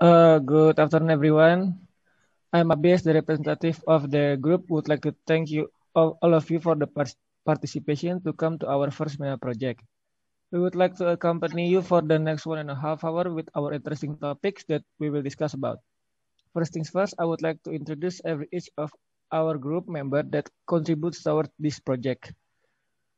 Good afternoon, everyone. I'm Abies, the representative of the group. Would like to thank you all of you for the participation to come to our first MENA project. We would like to accompany you for the next 1.5 hours with our interesting topics that we will discuss about. First things first, I would like to introduce each of our group member that contributes toward this project.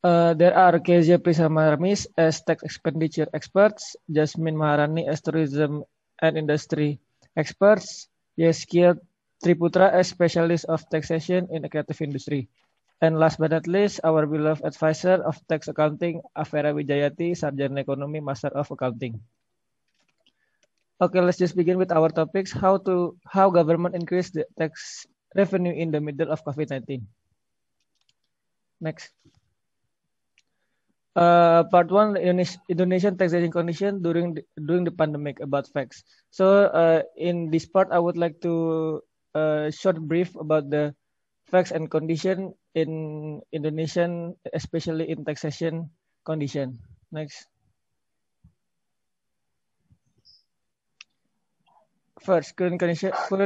There are Kezia Prisamamis as tax expenditure experts, Jasmine Maharani as tourism and industry experts, Yeskia Triputra as specialist of taxation in the creative industry. And last but not least, our beloved advisor of tax accounting, Afera Wijayati, Sarjana Ekonomi, Master of Accounting. Okay, let's just begin with our topics. How government increase the tax revenue in the middle of COVID-19. Next. Part one, Indonesian taxation condition during the pandemic, about facts. So in this part, I would like to short brief about the facts and condition in Indonesian, especially in taxation condition. Next. First, current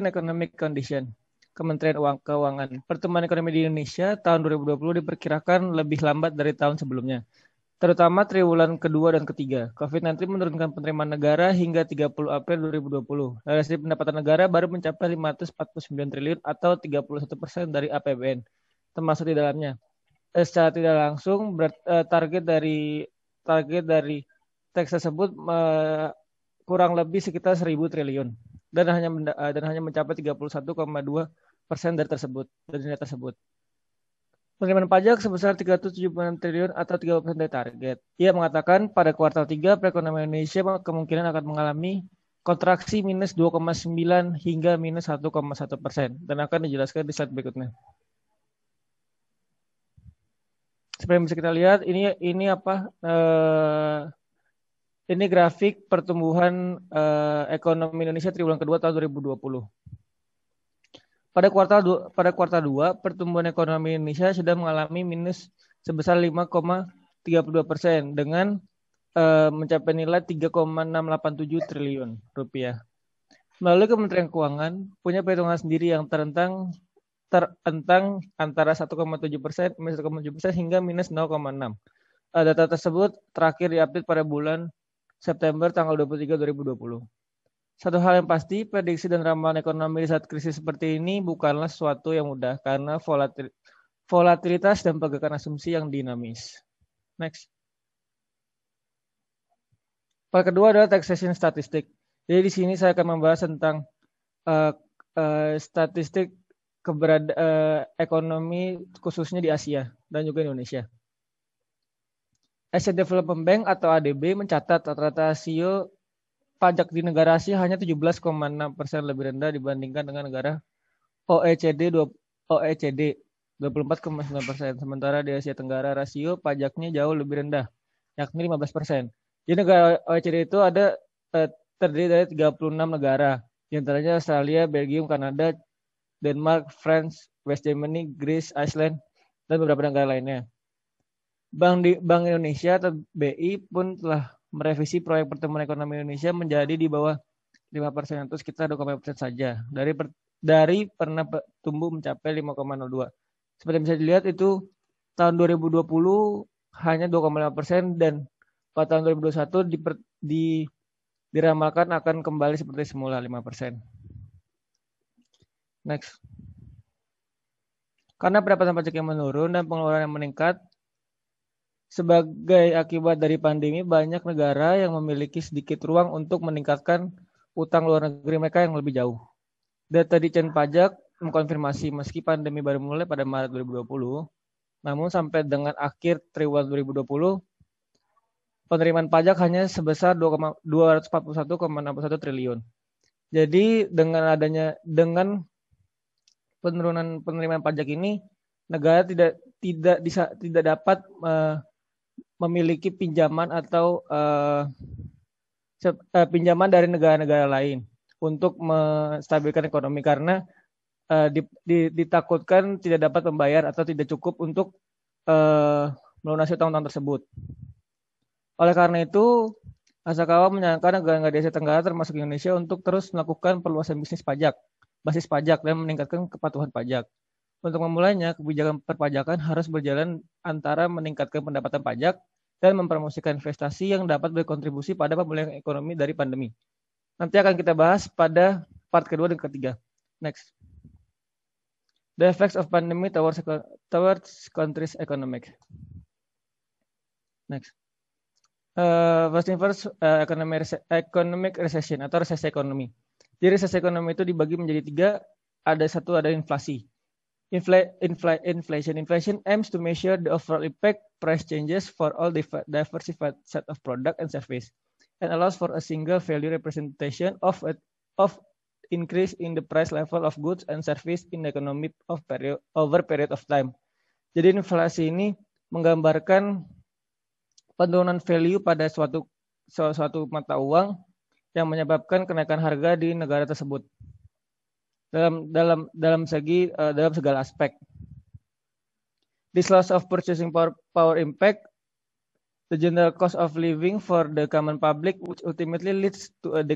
economic condition. Kementerian Keuangan. Pertumbuhan ekonomi di Indonesia tahun 2020 diperkirakan lebih lambat dari tahun sebelumnya, terutama triwulan kedua dan ketiga. COVID-19 menurunkan penerimaan negara hingga 30 April 2020. Realisasi pendapatan negara baru mencapai 549 triliun atau 31% dari APBN, termasuk di dalamnya. Secara tidak langsung, target dari teks tersebut kurang lebih sekitar 1.000 triliun dan hanya mencapai 31,2% dari nilai tersebut. Penerimaan pajak sebesar 376 triliun atau 30% dari target. Ia mengatakan pada kuartal 3 perekonomian Indonesia kemungkinan akan mengalami kontraksi minus 2,9 hingga minus 1,1% dan akan dijelaskan di slide berikutnya. Seperti yang bisa kita lihat, ini grafik pertumbuhan ekonomi Indonesia triwulan kedua tahun 2020. Pada kuartal 2, pertumbuhan ekonomi Indonesia sudah mengalami minus sebesar 5,32% dengan mencapai nilai 3,687 triliun rupiah. Melalui Kementerian Keuangan punya perhitungan sendiri yang terentang antara 1,7%, minus 1,7% hingga minus 0,6. Data tersebut terakhir diupdate pada bulan September tanggal 23 2020. Satu hal yang pasti, prediksi dan ramalan ekonomi di saat krisis seperti ini bukanlah sesuatu yang mudah karena volatilitas dan pergerakan asumsi yang dinamis. Next. Part kedua adalah taxation statistik. Jadi di sini saya akan membahas tentang statistik ekonomi khususnya di Asia dan juga Indonesia. Asia Development Bank atau ADB mencatat rata-rata rasio pajak di negara Asia hanya 17,6% lebih rendah dibandingkan dengan negara OECD 24,9%. Sementara di Asia Tenggara rasio pajaknya jauh lebih rendah, yakni 15%. Di negara OECD itu ada terdiri dari 36 negara, di antaranya Australia, Belgium, Kanada, Denmark, France, West Germany, Greece, Iceland, dan beberapa negara lainnya. Bank Indonesia atau BI pun telah merevisi proyek pertumbuhan ekonomi Indonesia menjadi di bawah 5%, atau sekitar 2,5% saja. Dari pernah tumbuh mencapai 5,02. Seperti yang bisa dilihat itu tahun 2020 hanya 2,5% dan pada tahun 2021 diramalkan akan kembali seperti semula 5%. Next. Karena pendapatan pajak yang menurun dan pengeluaran yang meningkat sebagai akibat dari pandemi, banyak negara yang memiliki sedikit ruang untuk meningkatkan utang luar negeri mereka yang lebih jauh. Data Ditjen Pajak mengkonfirmasi meski pandemi baru mulai pada Maret 2020, namun sampai dengan akhir triwulan 2020, penerimaan pajak hanya sebesar 241,61 triliun. Jadi dengan penurunan penerimaan pajak ini, negara tidak dapat memiliki pinjaman atau pinjaman dari negara-negara lain untuk menstabilkan ekonomi karena ditakutkan tidak dapat membayar atau tidak cukup untuk melunasi utang-utang tersebut. Oleh karena itu, Asakawa menyarankan negara-negara di Asia Tenggara termasuk Indonesia untuk terus melakukan perluasan bisnis pajak, basis pajak, dan meningkatkan kepatuhan pajak. Untuk memulainya, kebijakan perpajakan harus berjalan antara meningkatkan pendapatan pajak dan mempromosikan investasi yang dapat berkontribusi pada pemulihan ekonomi dari pandemi. Nanti akan kita bahas pada part kedua dan ketiga. Next. The effects of pandemic towards countries' economic. Next. First thing first, economic recession atau resesi ekonomi. Jadi resesi ekonomi itu dibagi menjadi tiga. Ada inflasi. Inflation aims to measure the overall impact price changes for all diversified set of product and service, and allows for a single value representation of increase in the price level of goods and service in the economy over period of time. Jadi inflasi ini menggambarkan penurunan value pada suatu mata uang yang menyebabkan kenaikan harga di negara tersebut dalam segala aspek. This loss of purchasing power impact the general cost of living for the common public, which ultimately leads to a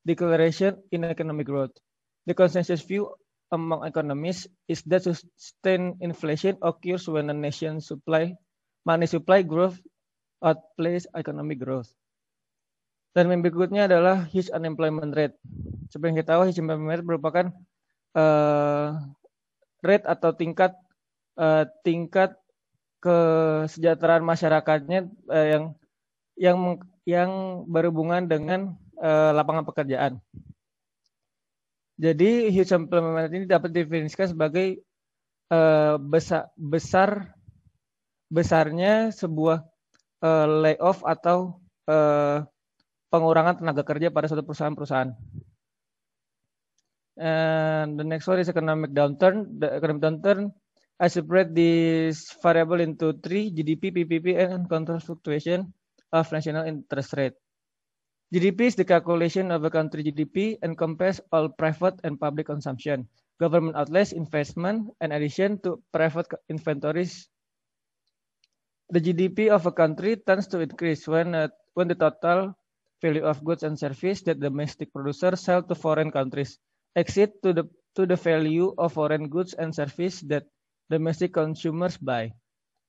deceleration in economic growth. The consensus view among economists is that sustained inflation occurs when a nation's money supply growth outpaces economic growth. Dan yang berikutnya adalah huge unemployment rate. Seperti yang kita tahu, huge unemployment rate merupakan rate atau tingkat kesejahteraan masyarakatnya yang berhubungan dengan lapangan pekerjaan. Jadi huge unemployment ini dapat didefinisikan sebagai besarnya sebuah layoff atau pengurangan tenaga kerja pada suatu perusahaan. And the next one is economic downturn. The economic downturn, I separate this variable into three: GDP, PPP, and counter fluctuation of national interest rate. GDP is the calculation of a country GDP and compares all private and public consumption, government outlays, investment, and addition to private inventories. The GDP of a country tends to increase when the total value of goods and services that domestic producers sell to foreign countries exceed to the value of foreign goods and services that domestic consumers buy.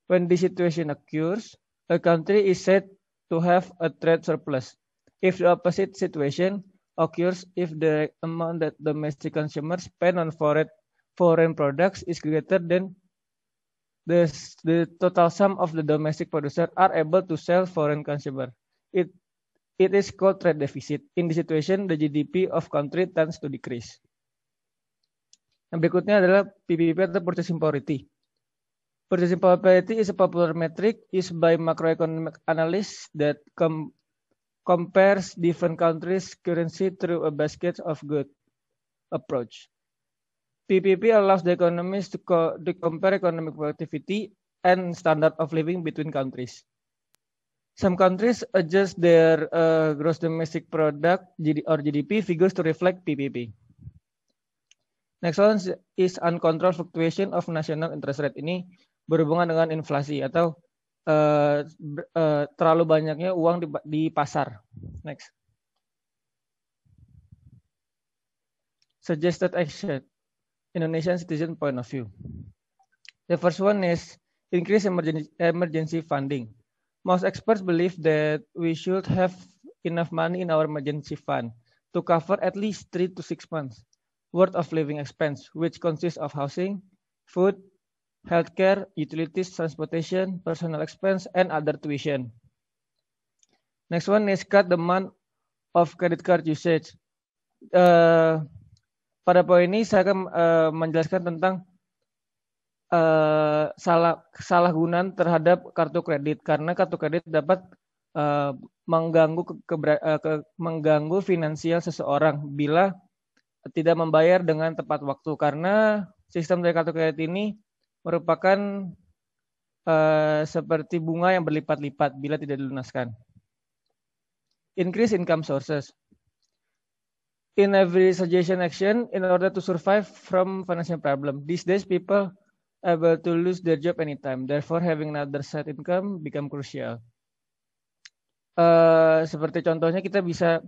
When this situation occurs, a country is said to have a trade surplus. If the opposite situation occurs, if the amount that domestic consumers spend on foreign products is greater than the total sum of the domestic producer are able to sell foreign consumer, it is called trade deficit. In this situation, the GDP of country tends to decrease. Yang berikutnya adalah PPP atau purchasing power parity. Purchasing power parity is a popular metric used by macroeconomic analysts that compares different countries' currency through a basket of goods approach. PPP allows the economists to compare economic productivity and standard of living between countries. Some countries adjust their gross domestic product or GDP figures to reflect PPP. Next one is uncontrolled fluctuation of national interest rate. Ini berhubungan dengan inflasi atau terlalu banyaknya uang di pasar. Next. Suggested action. Indonesian citizen point of view. The first one is increase emergency funding. Most experts believe that we should have enough money in our emergency fund to cover at least 3 to 6 months worth of living expense, which consists of housing, food, healthcare, utilities, transportation, personal expense, and other tuition. Next one is cut the amount of credit card usage. Pada poin ini saya akan menjelaskan tentang salah gunaan terhadap kartu kredit, karena kartu kredit dapat mengganggu finansial seseorang bila tidak membayar dengan tepat waktu, karena sistem dari kartu kredit ini merupakan seperti bunga yang berlipat-lipat bila tidak dilunaskan. Increase income sources. In every suggestion action, in order to survive from financial problem, these days people able to lose their job anytime. Therefore, having another side income become crucial. Seperti contohnya kita bisa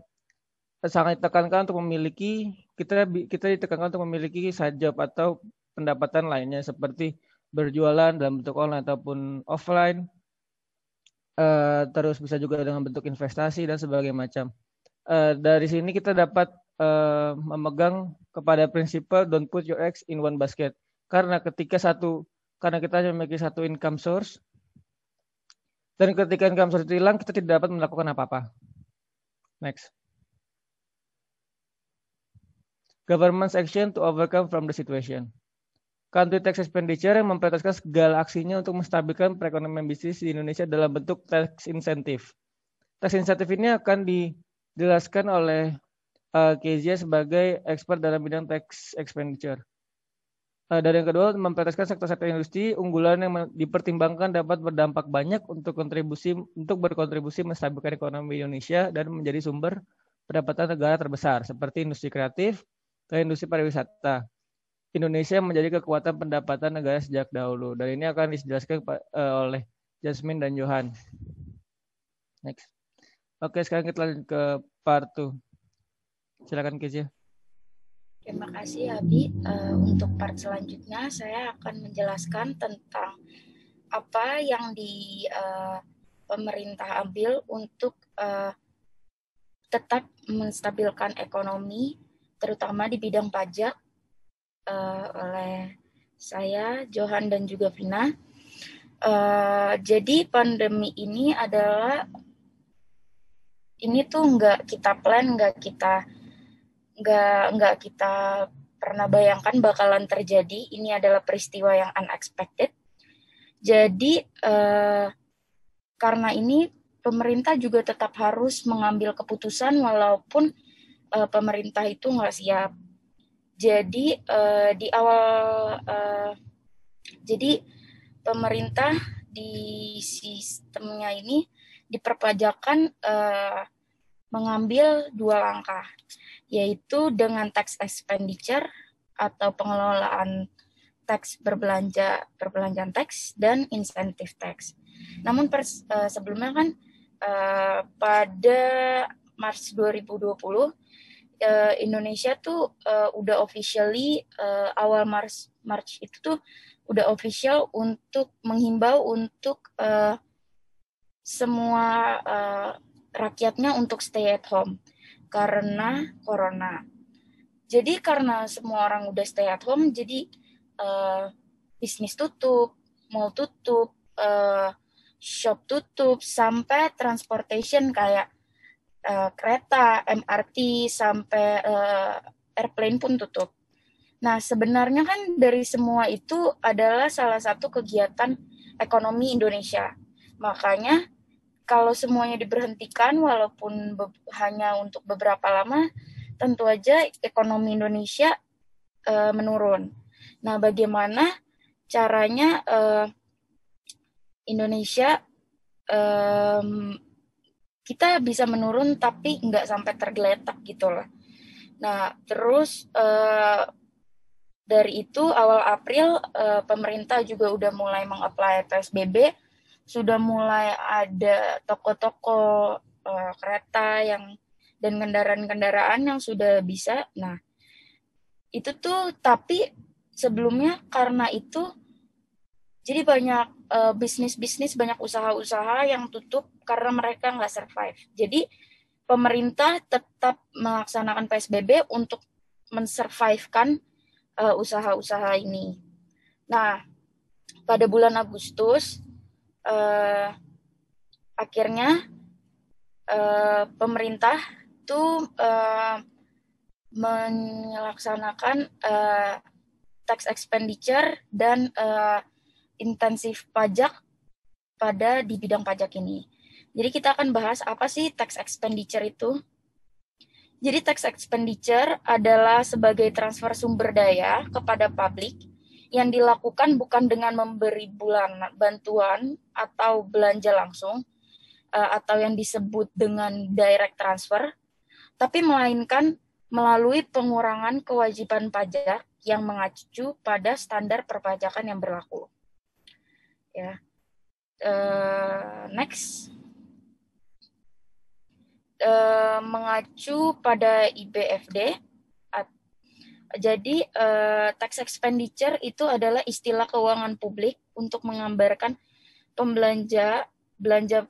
sangat ditekankan untuk memiliki kita ditekankan untuk memiliki side job atau pendapatan lainnya seperti berjualan dalam bentuk online ataupun offline, terus bisa juga dengan bentuk investasi dan sebagainya macam. Dari sini kita dapat memegang kepada prinsipal don't put your eggs in one basket. Karena karena kita hanya memiliki satu income source, dan ketika income source itu hilang, kita tidak dapat melakukan apa-apa. Next. Government's action to overcome from the situation. Country tax expenditure yang memprioritaskan segala aksinya untuk menstabilkan perekonomian bisnis di Indonesia dalam bentuk tax incentive. Tax incentive ini akan dijelaskan oleh Kezia sebagai expert dalam bidang tax expenditure. Dan yang kedua, memprioritaskan sektor-sektor industri unggulan yang dipertimbangkan dapat berdampak banyak untuk berkontribusi menstabilkan ekonomi Indonesia dan menjadi sumber pendapatan negara terbesar seperti industri kreatif dan industri pariwisata. Indonesia menjadi kekuatan pendapatan negara sejak dahulu, dan ini akan dijelaskan oleh Jasmine dan Johan. Next. Oke, sekarang kita lanjut ke part 2. Silakan Kezia. Terima kasih Abi. Untuk part selanjutnya saya akan menjelaskan tentang apa yang pemerintah ambil untuk tetap menstabilkan ekonomi, terutama di bidang pajak, oleh saya, Johan dan juga Vina. Jadi pandemi ini tuh nggak kita plan, nggak kita pernah bayangkan bakalan terjadi. Ini adalah peristiwa yang unexpected. Jadi karena ini pemerintah juga tetap harus mengambil keputusan walaupun pemerintah itu nggak siap. Jadi jadi pemerintah di sistemnya ini di perpajakan mengambil 2 langkah, yaitu dengan tax expenditure atau pengelolaan tax perbelanjaan tax dan insentif tax. Namun sebelumnya kan pada Maret 2020 Indonesia tuh udah officially awal Maret itu tuh udah official untuk menghimbau untuk semua rakyatnya untuk stay at home karena corona. Jadi karena semua orang udah stay at home, jadi bisnis tutup, mall tutup, shop tutup, sampai transportation kayak kereta, MRT, sampai airplane pun tutup. Nah, sebenarnya kan dari semua itu adalah salah satu kegiatan ekonomi Indonesia. Makanya kalau semuanya diberhentikan walaupun hanya untuk beberapa lama, tentu aja ekonomi Indonesia menurun. Nah, bagaimana caranya Indonesia kita bisa menurun tapi nggak sampai tergeletak gitu loh. Nah, terus dari itu awal April pemerintah juga udah mulai meng-apply PSBB, sudah mulai ada toko-toko kereta dan kendaraan-kendaraan yang sudah bisa. Nah, itu tuh tapi sebelumnya karena itu jadi banyak bisnis-bisnis, banyak usaha-usaha yang tutup karena mereka nggak survive. Jadi pemerintah tetap melaksanakan PSBB untuk mensurvivekan usaha-usaha ini. Nah, pada bulan Agustus akhirnya pemerintah tuh melaksanakan tax expenditure dan intensif pajak di bidang pajak ini. Jadi kita akan bahas apa sih tax expenditure itu. Jadi tax expenditure adalah sebagai transfer sumber daya kepada publik yang dilakukan bukan dengan memberi bantuan atau belanja langsung atau yang disebut dengan direct transfer, tapi melainkan melalui pengurangan kewajiban pajak yang mengacu pada standar perpajakan yang berlaku. Ya, next. mengacu pada IBFD. Jadi tax expenditure itu adalah istilah keuangan publik untuk menggambarkan belanja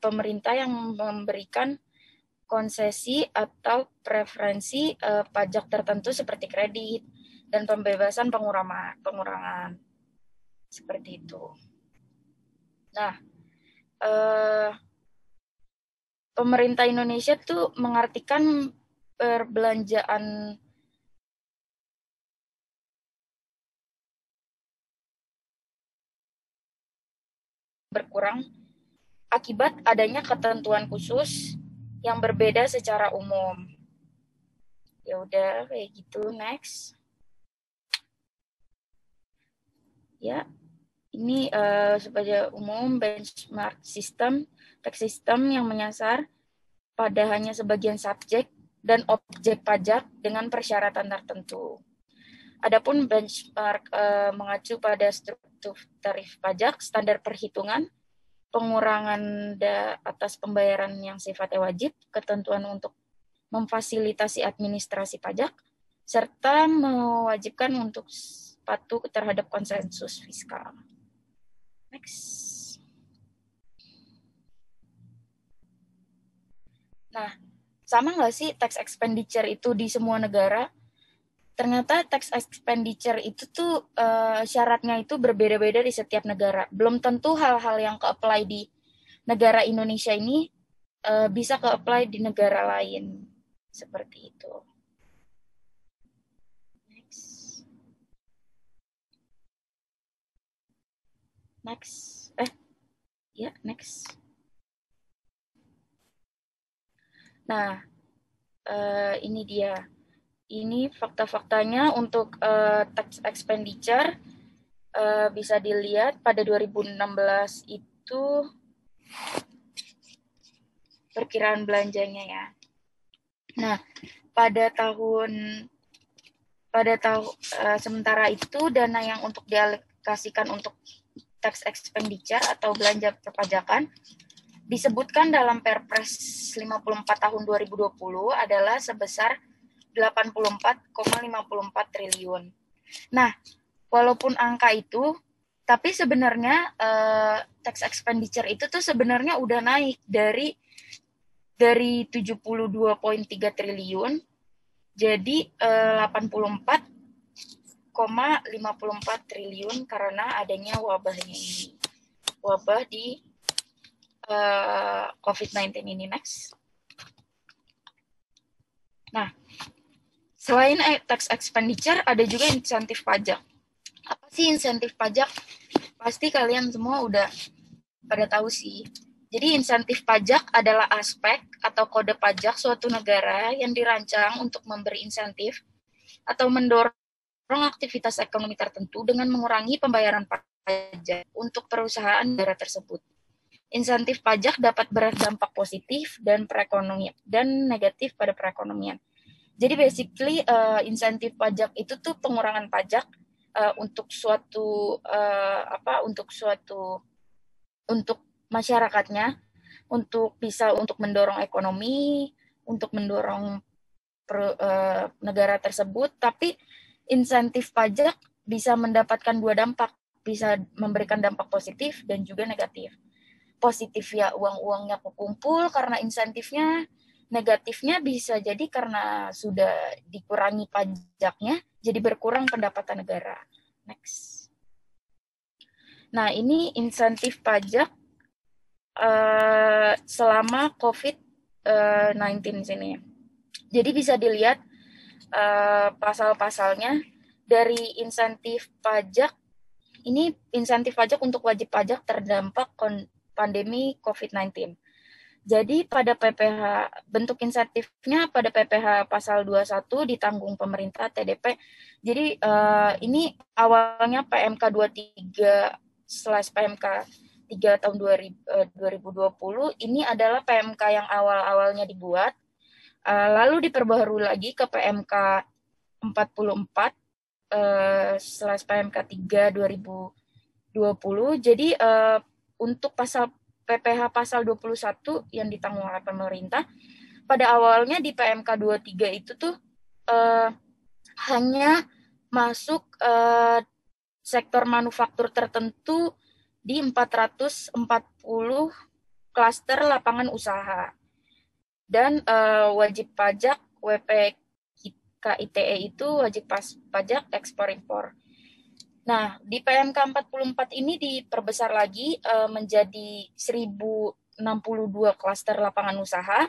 pemerintah yang memberikan konsesi atau preferensi pajak tertentu seperti kredit dan pembebasan pengurangan seperti itu. Nah, pemerintah Indonesia tuh mengartikan perbelanjaan berkurang akibat adanya ketentuan khusus yang berbeda secara umum. Ya udah kayak gitu, next. Ya, ini sebagai umum benchmark sistem, tax system yang menyasar pada hanya sebagian subjek dan objek pajak dengan persyaratan tertentu. Adapun benchmark mengacu pada struktur tarif pajak, standar perhitungan, pengurangan atas pembayaran yang sifatnya wajib, ketentuan untuk memfasilitasi administrasi pajak, serta mewajibkan untuk patuh terhadap konsensus fiskal. Next. Nah, sama nggak sih tax expenditure itu di semua negara? Ternyata tax expenditure itu tuh syaratnya itu berbeda-beda di setiap negara. Belum tentu hal-hal yang ke-apply di negara Indonesia ini bisa ke-apply di negara lain. Seperti itu. Next. Next. Nah, ini dia. Ini fakta-faktanya untuk tax expenditure bisa dilihat pada 2016 itu perkiraan belanjanya ya. Nah, sementara itu dana yang untuk dialokasikan untuk tax expenditure atau belanja perpajakan disebutkan dalam Perpres 54 tahun 2020 adalah sebesar 84,54 triliun. Nah, walaupun angka itu, tapi sebenarnya tax expenditure itu tuh sebenarnya udah naik dari 72,3 triliun jadi 84,54 triliun karena adanya wabahnya ini. Wabah di COVID-19 ini. Next. Nah, selain tax expenditure, ada juga insentif pajak. Apa sih insentif pajak? Pasti kalian semua udah pada tahu sih. Jadi insentif pajak adalah aspek atau kode pajak suatu negara yang dirancang untuk memberi insentif atau mendorong aktivitas ekonomi tertentu dengan mengurangi pembayaran pajak untuk perusahaan negara tersebut. Insentif pajak dapat berdampak positif dan negatif pada perekonomian. Jadi basically insentif pajak itu tuh pengurangan pajak untuk masyarakatnya, untuk mendorong ekonomi, untuk mendorong negara tersebut. Tapi insentif pajak bisa mendapatkan dua dampak, bisa memberikan dampak positif dan juga negatif. Positif ya uang-uangnya kekumpul karena insentifnya, negatifnya bisa jadi karena sudah dikurangi pajaknya, jadi berkurang pendapatan negara. Next. Nah, ini insentif pajak selama COVID-19 sini. Jadi bisa dilihat pasal-pasalnya dari insentif pajak. Ini insentif pajak untuk wajib pajak terdampak pandemi COVID-19. Jadi pada PPh, bentuk insentifnya pada PPh pasal 21 ditanggung pemerintah TDP. Jadi ini awalnya PMK 23/PMK 3 tahun 2020, ini adalah PMK yang awal-awalnya dibuat, lalu diperbaharui lagi ke PMK 44/PMK 3 2020. Jadi untuk pasal PPh pasal 21 yang ditanggung oleh pemerintah, pada awalnya di PMK 23 itu tuh hanya masuk sektor manufaktur tertentu di 440 klaster lapangan usaha. Dan wajib pajak WPK-ITE itu wajib pajak ekspor-impor. Nah, di PMK 44 ini diperbesar lagi menjadi 1062 klaster lapangan usaha,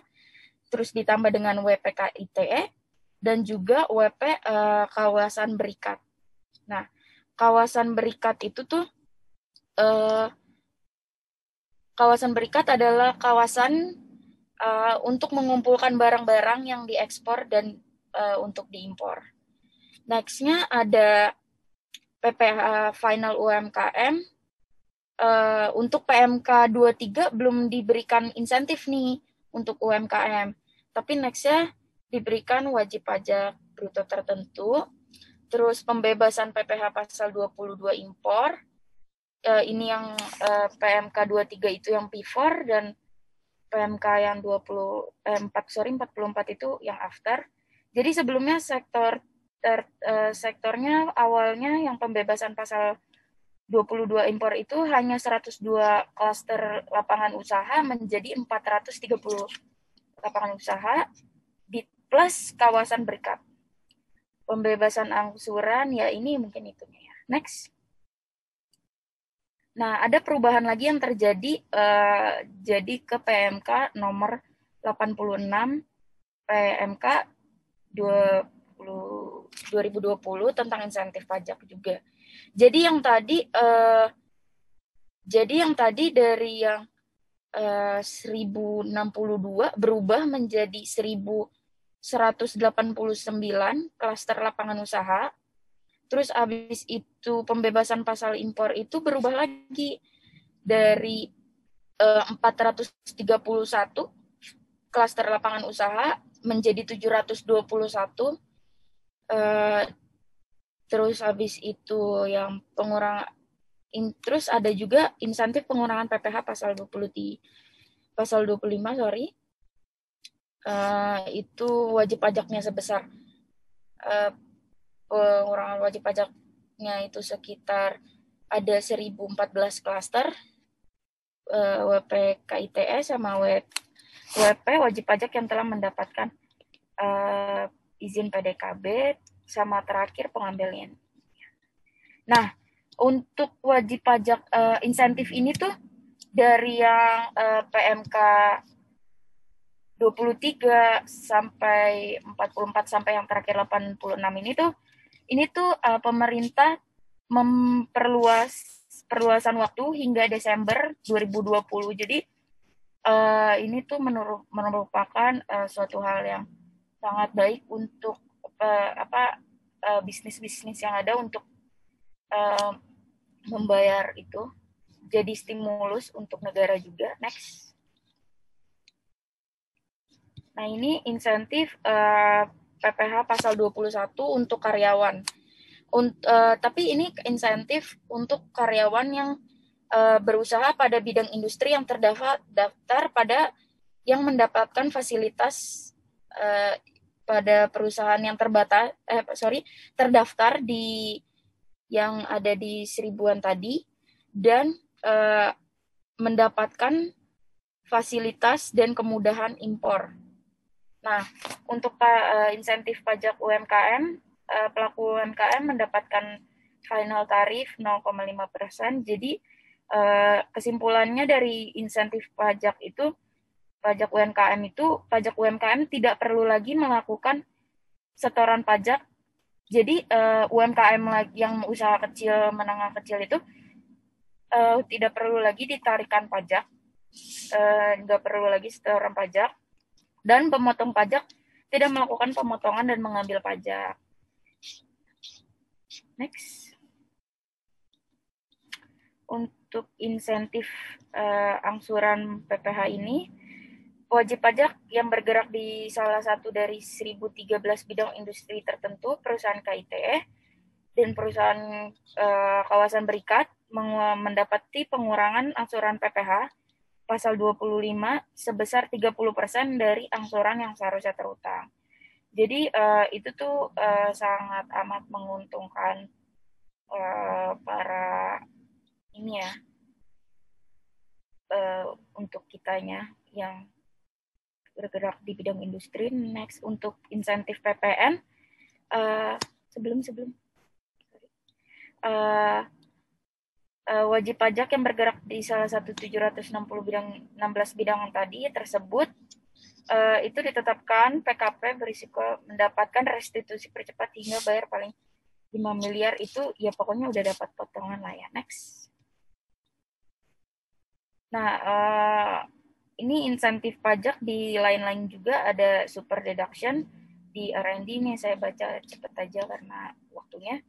terus ditambah dengan WPK ITE, dan juga WP kawasan berikat. Nah, kawasan berikat itu tuh, kawasan berikat adalah kawasan untuk mengumpulkan barang-barang yang diekspor dan untuk diimpor. Next-nya ada PPH Final UMKM. Untuk PMK 23 belum diberikan insentif nih untuk UMKM. Tapi next-nya diberikan wajib pajak bruto tertentu, terus pembebasan PPH pasal 22 impor, ini yang PMK 23 itu yang P4, dan PMK yang 44 itu yang after. Jadi sebelumnya sektornya awalnya yang pembebasan pasal 22 impor itu hanya 102 klaster lapangan usaha menjadi 430 lapangan usaha di plus kawasan berikat. Pembebasan angsuran ya ini mungkin itunya ya. Next. Nah, ada perubahan lagi yang terjadi jadi ke PMK nomor 86 PMK 2020 tentang insentif pajak juga. Jadi yang tadi dari yang 1062 berubah menjadi 1189 klaster lapangan usaha. Terus habis itu pembebasan pasal impor itu berubah lagi dari 431 klaster lapangan usaha menjadi 721. Terus habis itu yang terus ada juga insentif pengurangan PPH pasal 25 itu wajib pajaknya sebesar pengurangan wajib pajaknya itu sekitar ada 1014 klaster WP KITE sama WP wajib pajak yang telah mendapatkan izin PDKB sama terakhir pengambilan. Nah, untuk wajib pajak insentif ini tuh dari yang PMK 23 sampai 44 sampai yang terakhir 86 ini tuh pemerintah perluasan waktu hingga Desember 2020. Jadi ini tuh merupakan suatu hal yang sangat baik untuk bisnis-bisnis yang ada untuk membayar itu. Jadi stimulus untuk negara juga. Next. Nah, ini insentif PPH pasal 21 untuk karyawan. Tapi ini insentif untuk karyawan yang berusaha pada bidang industri yang terdaftar pada yang mendapatkan fasilitas pada perusahaan yang terdaftar di yang ada di 1000-an tadi dan mendapatkan fasilitas dan kemudahan impor. Nah, untuk insentif pajak UMKM, pelaku UMKM mendapatkan final tarif 0,5%. Jadi kesimpulannya dari insentif pajak itu, pajak UMKM tidak perlu lagi melakukan setoran pajak. Jadi UMKM yang usaha kecil, menengah kecil itu tidak perlu lagi ditarikan pajak, nggak perlu lagi setoran pajak, dan pemotong pajak tidak melakukan pemotongan dan mengambil pajak. Next. Untuk insentif angsuran PPH ini, wajib pajak yang bergerak di salah satu dari 1013 bidang industri tertentu, perusahaan KITE, dan perusahaan kawasan berikat mendapati pengurangan angsuran PPH pasal 25 sebesar 30% dari angsuran yang seharusnya terutang. Jadi itu tuh sangat amat menguntungkan para ini ya, untuk kitanya yang bergerak di bidang industri. Next, untuk insentif PPN, wajib pajak yang bergerak di salah satu 716 bidang tadi tersebut itu ditetapkan PKP berisiko mendapatkan restitusi percepat hingga bayar paling 5 miliar itu ya pokoknya udah dapat potongan lah ya. Next. Nah, ini insentif pajak di lain-lain juga ada super deduction di R&D nih, saya baca cepet aja karena waktunya.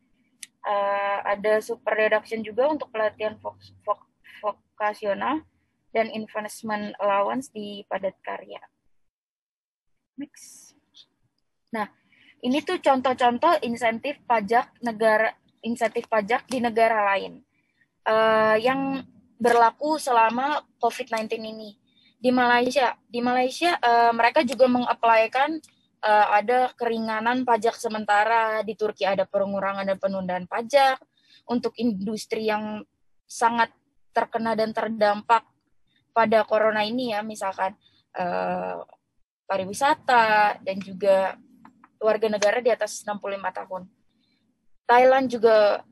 Ada super deduction juga untuk pelatihan vokasional dan investment allowance di padat karya. Next. Nah, ini tuh contoh-contoh insentif pajak di negara lain yang berlaku selama COVID-19 ini. Di Malaysia mereka juga mengapply-kan ada keringanan pajak sementara. Di Turki ada pengurangan dan penundaan pajak untuk industri yang sangat terkena dan terdampak pada corona ini ya, misalkan pariwisata dan juga warga negara di atas 65 tahun. Thailand juga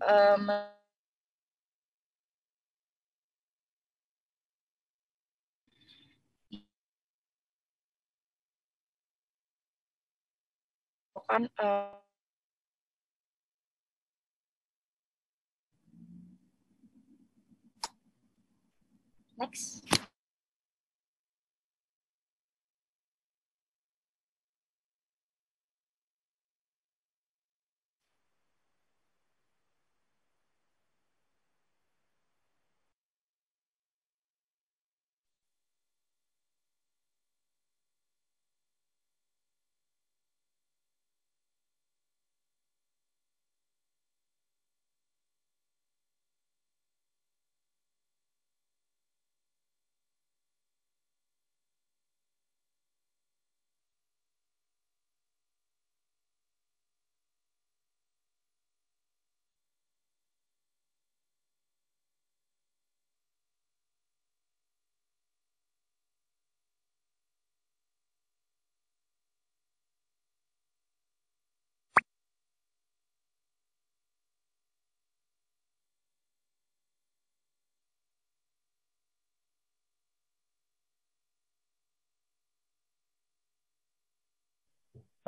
next.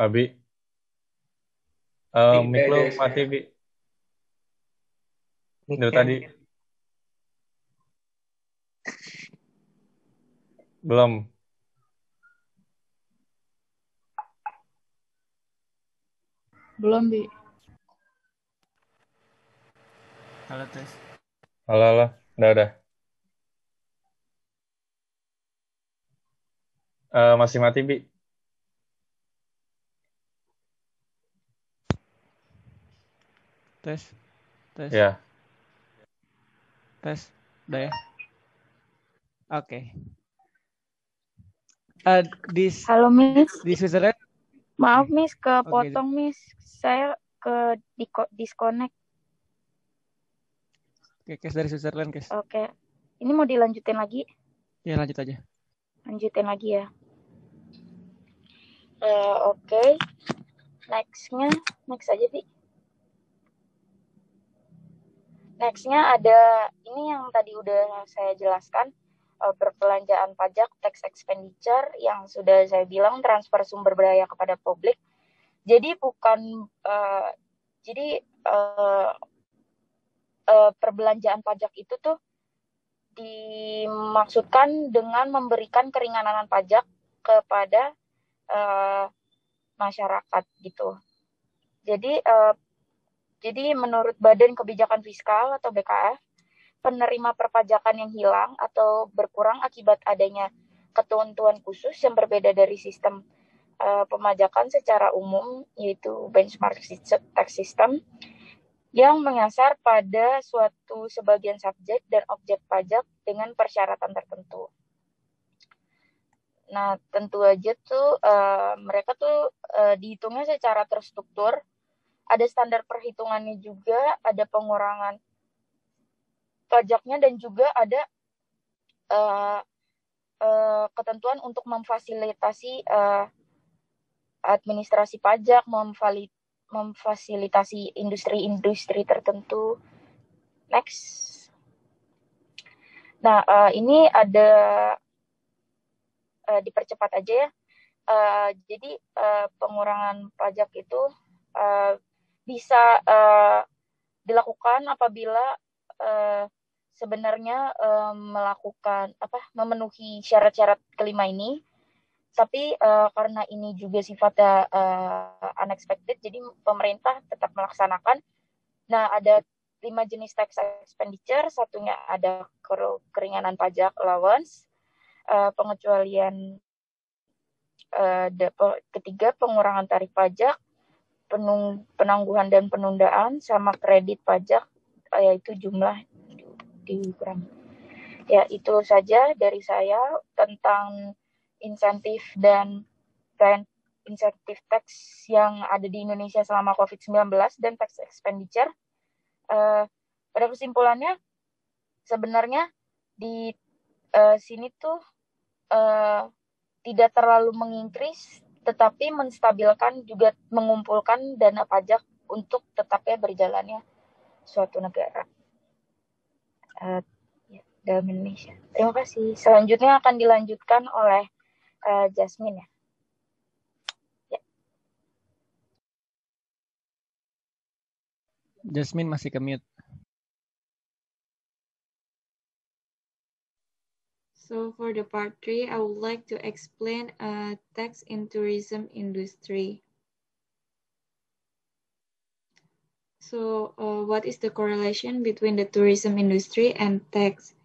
Abi, mic lo mati, Bi. Dari tadi. Belum. Belum, Bi. Halo, tes. Halo. Udah. Masih mati, Bi. Tes. Ya. Tes. Udah ya? Oke. Halo, Miss. Di Switzerland. Maaf, Miss, kepotong, Miss. Saya ke disconnect. Oke, Kes dari Switzerland, Kes. Oke. Ini mau dilanjutin lagi? Ya, lanjut aja. Lanjutin lagi ya. Oke. Next aja, Bi. Nextnya ada ini yang tadi udah saya jelaskan, perbelanjaan pajak tax expenditure yang sudah saya bilang transfer sumber daya kepada publik. Jadi perbelanjaan pajak itu tuh dimaksudkan dengan memberikan keringanan pajak kepada masyarakat gitu. Jadi menurut Badan Kebijakan Fiskal atau BKF, penerima perpajakan yang hilang atau berkurang akibat adanya ketentuan khusus yang berbeda dari sistem pemajakan secara umum, yaitu benchmark tax system, yang menyasar pada suatu sebagian subjek dan objek pajak dengan persyaratan tertentu. Nah, tentu aja tuh mereka tuh dihitungnya secara terstruktur. Ada standar perhitungannya juga, ada pengurangan pajaknya, dan juga ada ketentuan untuk memfasilitasi administrasi pajak, memfasilitasi industri-industri tertentu. Next. Nah, ini ada dipercepat aja ya. Jadi pengurangan pajak itu bisa dilakukan apabila sebenarnya memenuhi syarat-syarat kelima ini. Tapi karena ini juga sifatnya unexpected, jadi pemerintah tetap melaksanakan. Nah, ada 5 jenis tax expenditure. Satunya ada keringanan pajak allowance, pengecualian ketiga pengurangan tarif pajak, penangguhan dan penundaan, sama kredit pajak, yaitu jumlah dikurangi. Ya, itu saja dari saya tentang insentif dan insentif tax yang ada di Indonesia selama COVID-19 dan tax expenditure. Pada kesimpulannya, sebenarnya di sini tuh tidak terlalu mengincrease, tetapi menstabilkan, juga mengumpulkan dana pajak untuk tetapnya berjalannya suatu negara dalam Indonesia. Terima kasih. Selanjutnya akan dilanjutkan oleh Jasmine ya. Jasmine masih ke mute. So for the part 3, I would like to explain tax in tourism industry. So what is the correlation between the tourism industry and tax?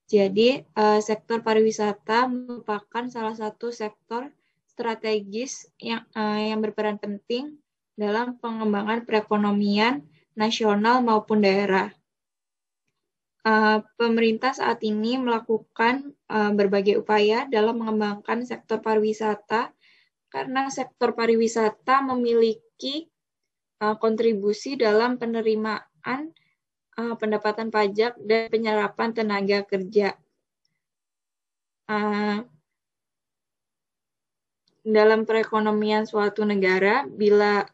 Jadi sektor pariwisata merupakan salah satu sektor strategis yang berperan penting dalam pengembangan perekonomian nasional maupun daerah. Pemerintah saat ini melakukan berbagai upaya dalam mengembangkan sektor pariwisata karena sektor pariwisata memiliki kontribusi dalam penerimaan pendapatan pajak dan penyerapan tenaga kerja. Dalam perekonomian suatu negara, bila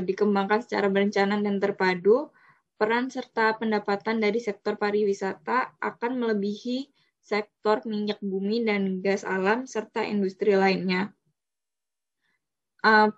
dikembangkan secara berencana dan terpadu, peran serta pendapatan dari sektor pariwisata akan melebihi sektor minyak bumi dan gas alam serta industri lainnya.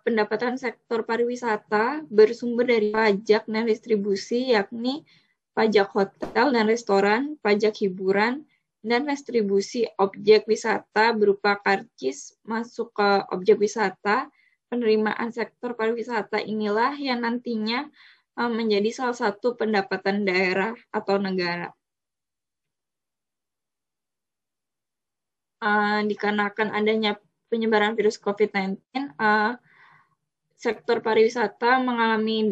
Pendapatan sektor pariwisata bersumber dari pajak dan distribusi, yakni pajak hotel dan restoran, pajak hiburan, dan distribusi objek wisata berupa karcis masuk ke objek wisata. Penerimaan sektor pariwisata inilah yang nantinya menjadi salah satu pendapatan daerah atau negara. Dikarenakan adanya penyebaran virus COVID-19, sektor pariwisata mengalami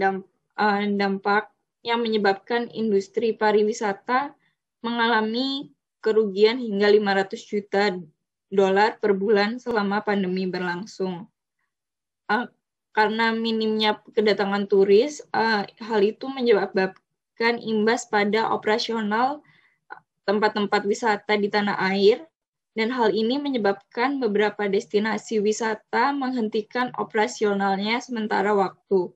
dampak yang menyebabkan industri pariwisata mengalami kerugian hingga $500 juta per bulan selama pandemi berlangsung. Karena minimnya kedatangan turis, hal itu menyebabkan imbas pada operasional tempat-tempat wisata di tanah air, dan hal ini menyebabkan beberapa destinasi wisata menghentikan operasionalnya sementara waktu,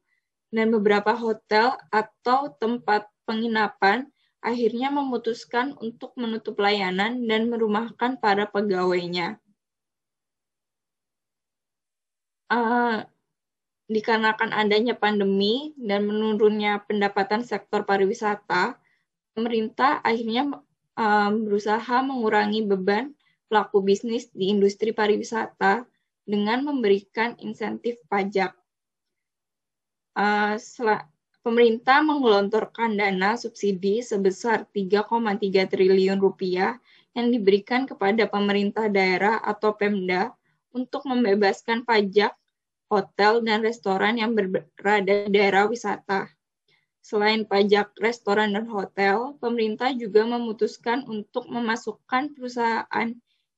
dan beberapa hotel atau tempat penginapan akhirnya memutuskan untuk menutup layanan dan merumahkan para pegawainya. Dikarenakan adanya pandemi dan menurunnya pendapatan sektor pariwisata, pemerintah akhirnya berusaha mengurangi beban pelaku bisnis di industri pariwisata dengan memberikan insentif pajak. Pemerintah menggelontorkan dana subsidi sebesar 3,3 triliun rupiah yang diberikan kepada pemerintah daerah atau Pemda untuk membebaskan pajak hotel dan restoran yang berada di daerah wisata. Selain pajak restoran dan hotel, pemerintah juga memutuskan untuk memasukkan perusahaan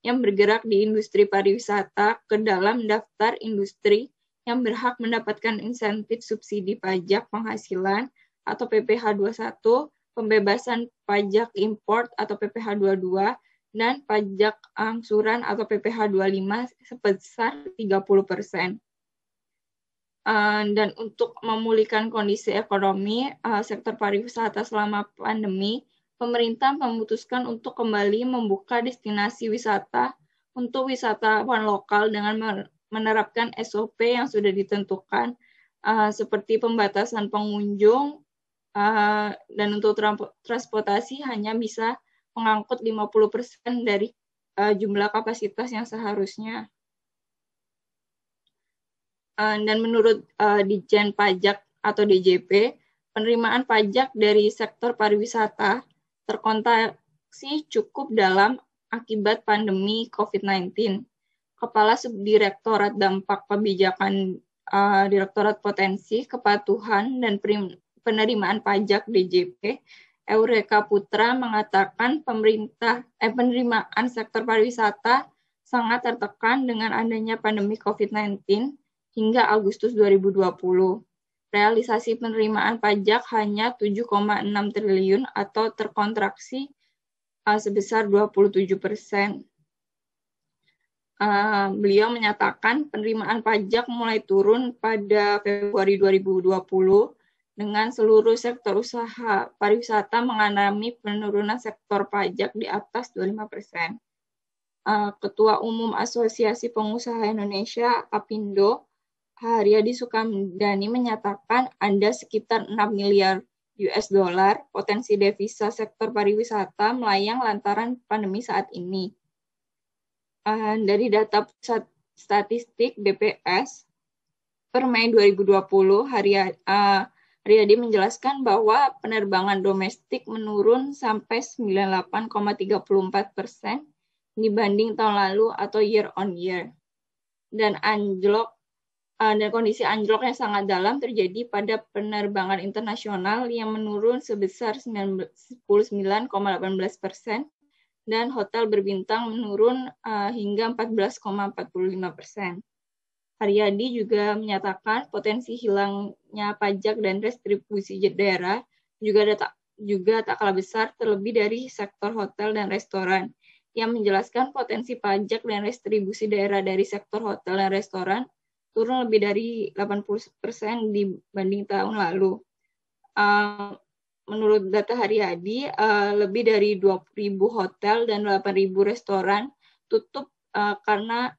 yang bergerak di industri pariwisata ke dalam daftar industri yang berhak mendapatkan insentif subsidi pajak penghasilan atau PPh 21, pembebasan pajak import atau PPh 22, dan pajak angsuran atau PPh 25 sebesar 30%. Dan untuk memulihkan kondisi ekonomi sektor pariwisata selama pandemi, pemerintah memutuskan untuk kembali membuka destinasi wisata untuk wisatawan lokal dengan menerapkan SOP yang sudah ditentukan, seperti pembatasan pengunjung, dan untuk transportasi hanya bisa mengangkut 50% dari jumlah kapasitas yang seharusnya. Dan menurut Ditjen Pajak atau DJP, penerimaan pajak dari sektor pariwisata terkontraksi cukup dalam akibat pandemi COVID-19. Kepala Subdirektorat Dampak Kebijakan Direktorat Potensi, Kepatuhan, dan Penerimaan Pajak DJP, Eureka Putra mengatakan penerimaan sektor pariwisata sangat tertekan dengan adanya pandemi COVID-19 hingga Agustus 2020. Realisasi penerimaan pajak hanya 7,6 triliun atau terkontraksi sebesar 27%. Beliau menyatakan penerimaan pajak mulai turun pada Februari 2020 dengan seluruh sektor usaha pariwisata mengalami penurunan sektor pajak di atas 25%. Ketua Umum Asosiasi Pengusaha Indonesia, APindo, Haryadi Sukamdhani menyatakan ada sekitar 6 miliar US dollar potensi devisa sektor pariwisata melayang lantaran pandemi saat ini. Dari data Pusat Statistik BPS per Mei 2020, Haryadi menjelaskan bahwa penerbangan domestik menurun sampai 98,34% dibanding tahun lalu atau year on year. Dan kondisi anjlok yang sangat dalam terjadi pada penerbangan internasional yang menurun sebesar 99,18% dan hotel berbintang menurun hingga 14,45%. Haryadi juga menyatakan potensi hilangnya pajak dan restribusi daerah juga tak kalah besar, terlebih dari sektor hotel dan restoran, yang menjelaskan potensi pajak dan restribusi daerah dari sektor hotel dan restoran turun lebih dari 80% dibanding tahun lalu. Menurut data Haryadi, lebih dari 20.000 hotel dan 8.000 restoran tutup karena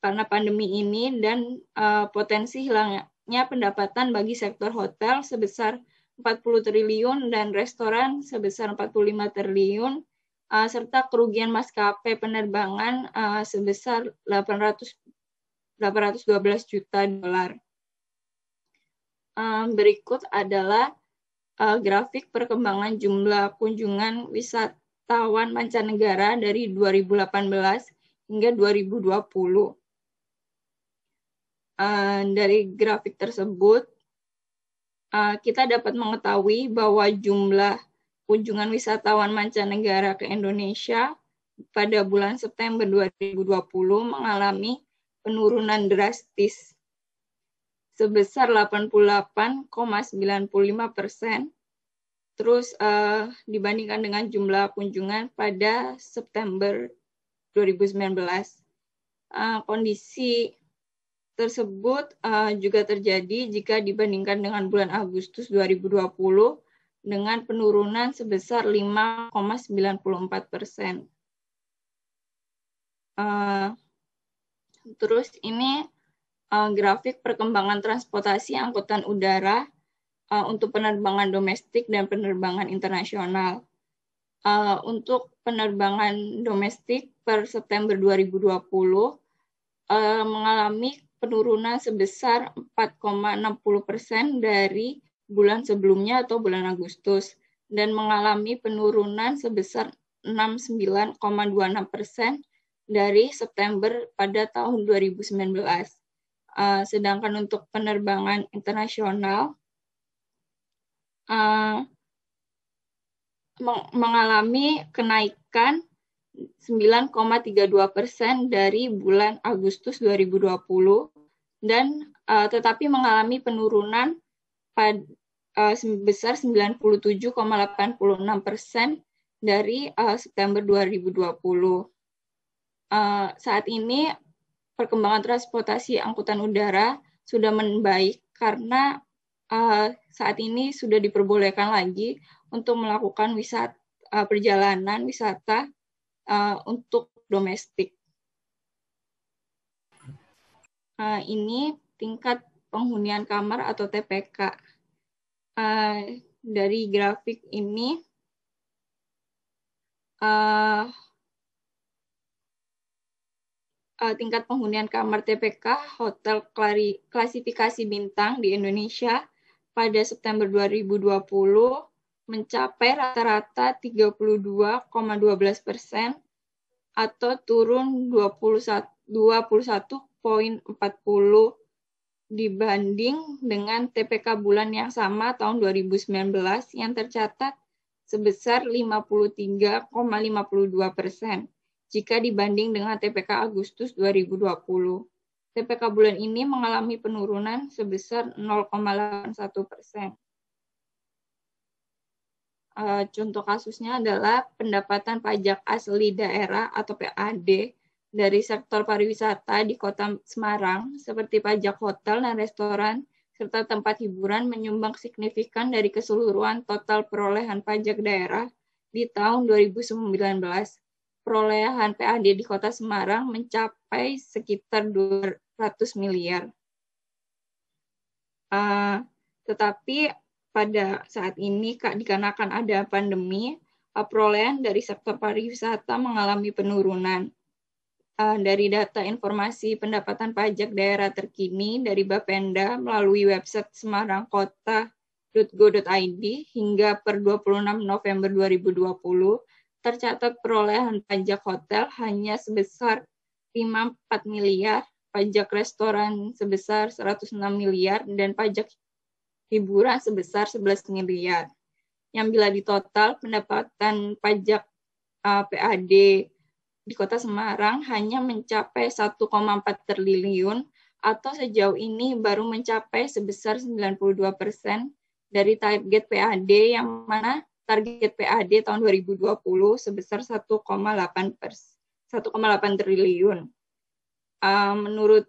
pandemi ini, dan potensi hilangnya pendapatan bagi sektor hotel sebesar 40 triliun dan restoran sebesar 45 triliun, serta kerugian maskapai penerbangan sebesar 812 juta dolar. Berikut adalah grafik perkembangan jumlah kunjungan wisatawan mancanegara dari 2018 hingga 2020. Dari grafik tersebut, kita dapat mengetahui bahwa jumlah kunjungan wisatawan mancanegara ke Indonesia pada bulan September 2020 mengalami penurunan drastis sebesar 88,95%. Terus dibandingkan dengan jumlah kunjungan pada September 2019. Kondisi tersebut juga terjadi jika dibandingkan dengan bulan Agustus 2020 dengan penurunan sebesar 5,94%. Terus ini grafik perkembangan transportasi angkutan udara untuk penerbangan domestik dan penerbangan internasional. Untuk penerbangan domestik per September 2020 mengalami penurunan sebesar 4,60% dari bulan sebelumnya atau bulan Agustus, dan mengalami penurunan sebesar 69,26% dari September pada tahun 2019. Sedangkan untuk penerbangan internasional mengalami kenaikan 9,32% dari bulan Agustus 2020 dan tetapi mengalami penurunan sebesar 97,86% dari September 2020. Saat ini perkembangan transportasi angkutan udara sudah membaik karena saat ini sudah diperbolehkan lagi untuk melakukan perjalanan wisata untuk domestik. Ini tingkat penghunian kamar atau TPK. Dari grafik ini, tingkat penghunian kamar TPK hotel klasifikasi bintang di Indonesia pada September 2020 mencapai rata-rata 32,12% atau turun 21,40 dibanding dengan TPK bulan yang sama tahun 2019 yang tercatat sebesar 53,52% jika dibanding dengan TPK Agustus 2020. TPK bulan ini mengalami penurunan sebesar 0,81%. Contoh kasusnya adalah pendapatan pajak asli daerah atau PAD dari sektor pariwisata di Kota Semarang, seperti pajak hotel dan restoran, serta tempat hiburan menyumbang signifikan dari keseluruhan total perolehan pajak daerah di tahun 2019. Perolehan PAD di Kota Semarang mencapai sekitar 200 miliar. Tetapi pada saat ini, dikarenakan ada pandemi, perolehan dari sektor pariwisata mengalami penurunan. Dari data informasi pendapatan pajak daerah terkini dari Bapenda melalui website semarangkota.go.id hingga per 26 November 2020, tercatat perolehan pajak hotel hanya sebesar 54 miliar, pajak restoran sebesar 106 miliar, dan pajak hiburan sebesar 11 miliar. Yang bila ditotal, pendapatan pajak PAD di Kota Semarang hanya mencapai 1,4 triliun atau sejauh ini baru mencapai sebesar 92% dari target PAD, yang mana target PAD tahun 2020 sebesar 1,8 triliun. Menurut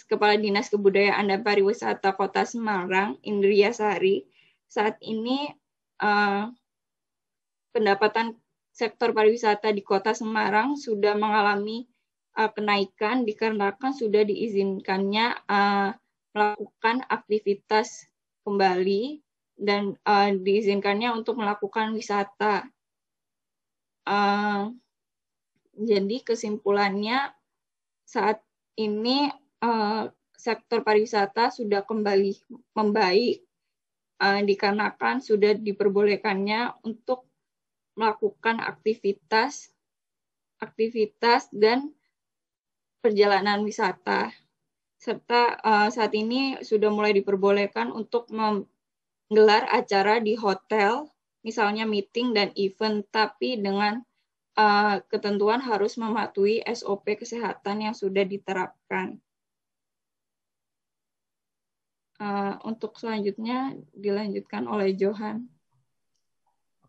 Kepala Dinas Kebudayaan dan Pariwisata Kota Semarang, Indria Sari, saat ini pendapatan sektor pariwisata di Kota Semarang sudah mengalami kenaikan dikarenakan sudah diizinkannya melakukan aktivitas kembali dan diizinkannya untuk melakukan wisata. Jadi kesimpulannya saat ini sektor pariwisata sudah kembali membaik dikarenakan sudah diperbolehkannya untuk melakukan aktivitas dan perjalanan wisata. Serta saat ini sudah mulai diperbolehkan untuk menggelar acara di hotel, misalnya meeting dan event, tapi dengan ketentuan harus mematuhi SOP kesehatan yang sudah diterapkan. Untuk selanjutnya dilanjutkan oleh Johan.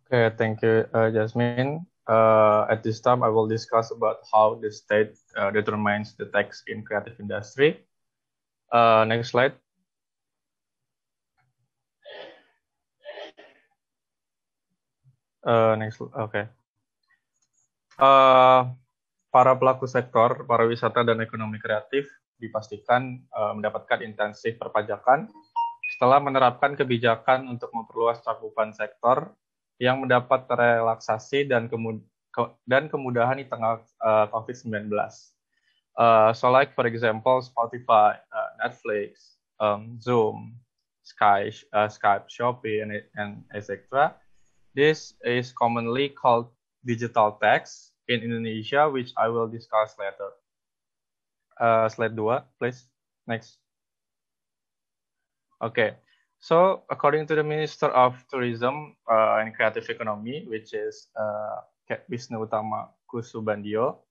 Okay, thank you, Jasmine. At this time, I will discuss about how the state determines the tax in creative industry. Next slide. Okay. Para pelaku sektor pariwisata dan ekonomi kreatif dipastikan mendapatkan intensif perpajakan setelah menerapkan kebijakan untuk memperluas cakupan sektor yang mendapat relaksasi dan kemudahan di tengah COVID-19. So like for example Spotify, Netflix, Zoom, Skype, Shopee, and etc. This is commonly called digital tax in Indonesia, which I will discuss later. Slide 2, please. Next. Okay. So, according to the Minister of Tourism and Creative Economy, which is Wisnu Utama Kusubandio,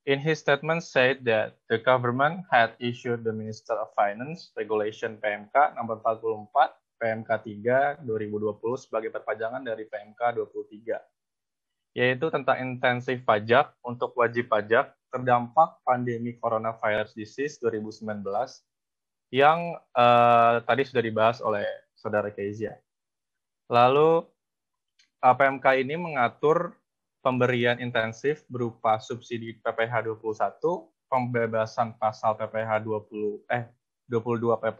in his statement said that the government had issued the Minister of Finance Regulation PMK nomor 44 PMK 3 2020 sebagai perpanjangan dari PMK 23, yaitu tentang intensif pajak untuk wajib pajak terdampak pandemi coronavirus disease 2019 yang tadi sudah dibahas oleh Saudara Kezia. Lalu PMK ini mengatur pemberian intensif berupa subsidi PPh 21, pembebasan pasal PPh 22 PP,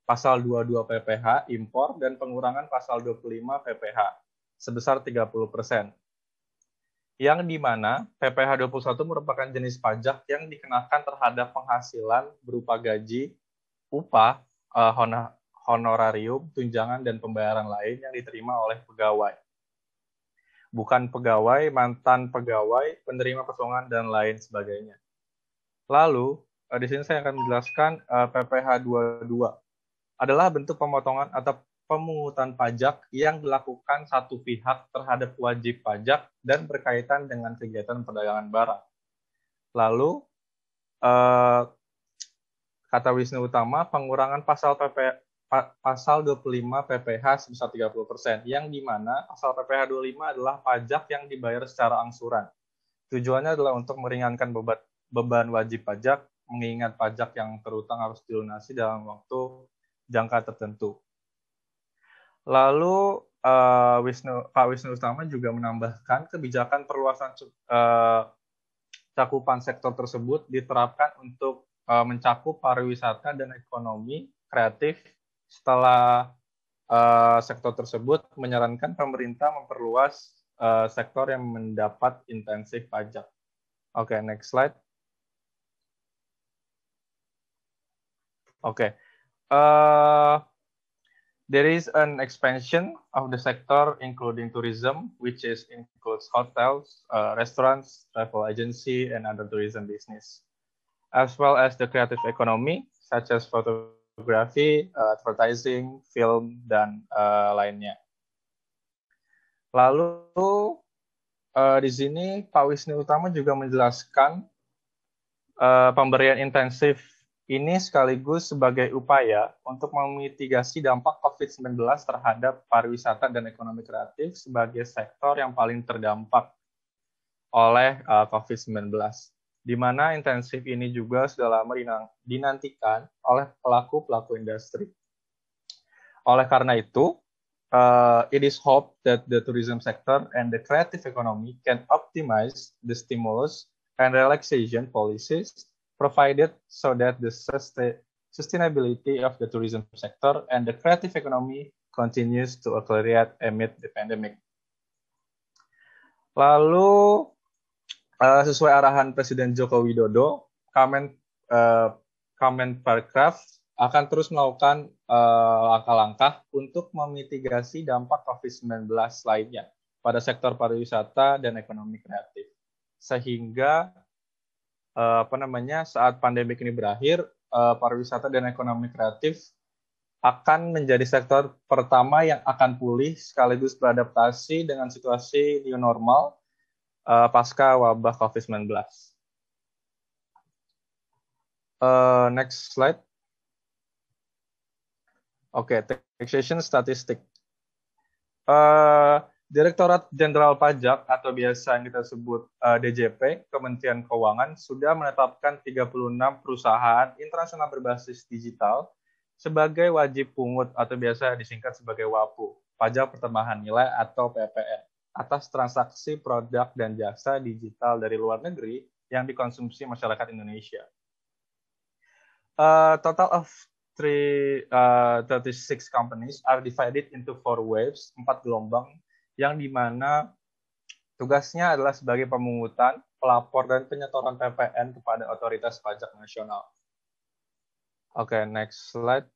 pasal 22 PPh impor dan pengurangan pasal 25 PPh sebesar 30%. Yang di mana PPh 21 merupakan jenis pajak yang dikenakan terhadap penghasilan berupa gaji, upah, honorarium, tunjangan, dan pembayaran lain yang diterima oleh pegawai. Bukan pegawai, mantan pegawai, penerima potongan, dan lain sebagainya. Lalu, di sini saya akan menjelaskan PPh 22 adalah bentuk pemotongan atau pemungutan pajak yang dilakukan satu pihak terhadap wajib pajak dan berkaitan dengan kegiatan perdagangan barang. Lalu, kata Wisnu Utama, pengurangan pasal 25 PPh sebesar 30%, yang di mana pasal PPh 25 adalah pajak yang dibayar secara angsuran. Tujuannya adalah untuk meringankan beban wajib pajak, mengingat pajak yang terutang harus dilunasi dalam waktu jangka tertentu. Lalu Pak Wisnu Utama juga menambahkan kebijakan perluasan cakupan sektor tersebut diterapkan untuk mencakup pariwisata dan ekonomi kreatif. Setelah sektor tersebut menyarankan pemerintah memperluas sektor yang mendapat intensif pajak. Oke, next slide. Oke. There is an expansion of the sector including tourism, which includes hotels, restaurants, travel agency, and other tourism business, as well as the creative economy, such as photography, advertising, film, dan lainnya. Lalu di sini Pak Wisnu Utama juga menjelaskan pemberian intensif ini sekaligus sebagai upaya untuk memitigasi dampak COVID-19 terhadap pariwisata dan ekonomi kreatif sebagai sektor yang paling terdampak oleh COVID-19. Di mana intensif ini juga sudah lama dinantikan oleh pelaku-pelaku industri. Oleh karena itu, it is hoped that the tourism sector and the creative economy can optimize the stimulus and relaxation policies provided so that the sustainability of the tourism sector and the creative economy continues to accelerate amid the pandemic. Lalu, sesuai arahan Presiden Joko Widodo, Kemenparekraf akan terus melakukan langkah-langkah untuk memitigasi dampak COVID-19 lainnya pada sektor pariwisata dan ekonomi kreatif. Sehingga saat pandemi ini berakhir, pariwisata dan ekonomi kreatif akan menjadi sektor pertama yang akan pulih sekaligus beradaptasi dengan situasi new normal pasca wabah COVID-19. Next slide. Oke, taxation statistik. Direktorat Jenderal Pajak atau biasa yang kita sebut DJP, Kementerian Keuangan, sudah menetapkan 36 perusahaan internasional berbasis digital sebagai wajib pungut atau biasa disingkat sebagai WAPU, pajak pertambahan nilai atau PPN, atas transaksi produk dan jasa digital dari luar negeri yang dikonsumsi masyarakat Indonesia. Total of 36 companies are divided into 4 waves, 4 gelombang, yang dimana tugasnya adalah sebagai pemungutan, pelapor, dan penyetoran PPN kepada otoritas pajak nasional. Oke, next slide.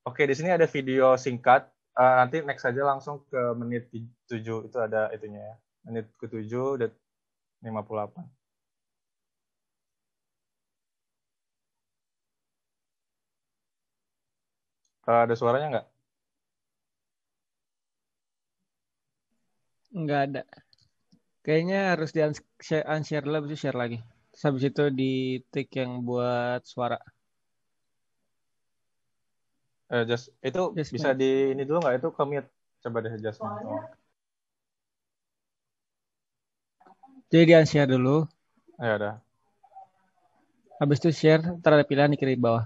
Oke, di sini ada video singkat. Nanti next saja langsung ke menit 7, itu ada itunya ya. Menit ke-7 dan 58. Ada suaranya nggak? Nggak ada. Kayaknya harus di unshare dulu, habis itu share lagi. Terus habis itu di tick yang buat suara. Itu Jasmine. bisa di ini dulu nggak? Itu commute. Coba deh Jasmine. Jadi di unshare dulu. Ya udah. Habis itu share, ntar ada pilihan di kiri bawah.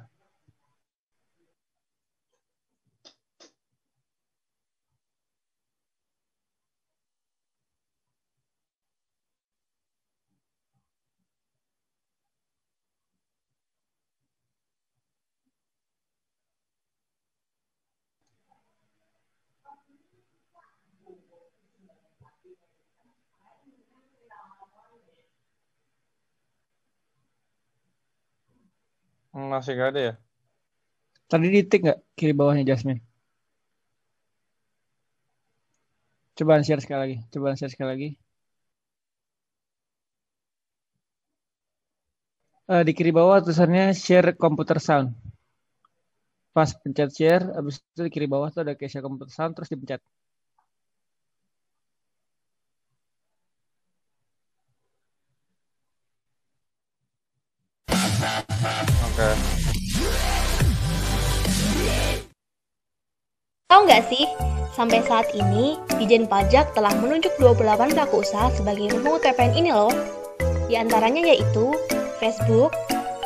Masih nggak ada ya? Tadi di tick nggak kiri bawahnya Jasmine? Coba share sekali lagi. Di kiri bawah tulisannya share computer sound. Pas pencet share, habis itu di kiri bawah tuh ada kayak share computer sound, terus dipencet. Oke. Tahu nggak sih, sampai saat ini Dijen Pajak telah menunjuk 28 pelaku usaha sebagai pemungut PPN ini loh. Di antaranya yaitu Facebook,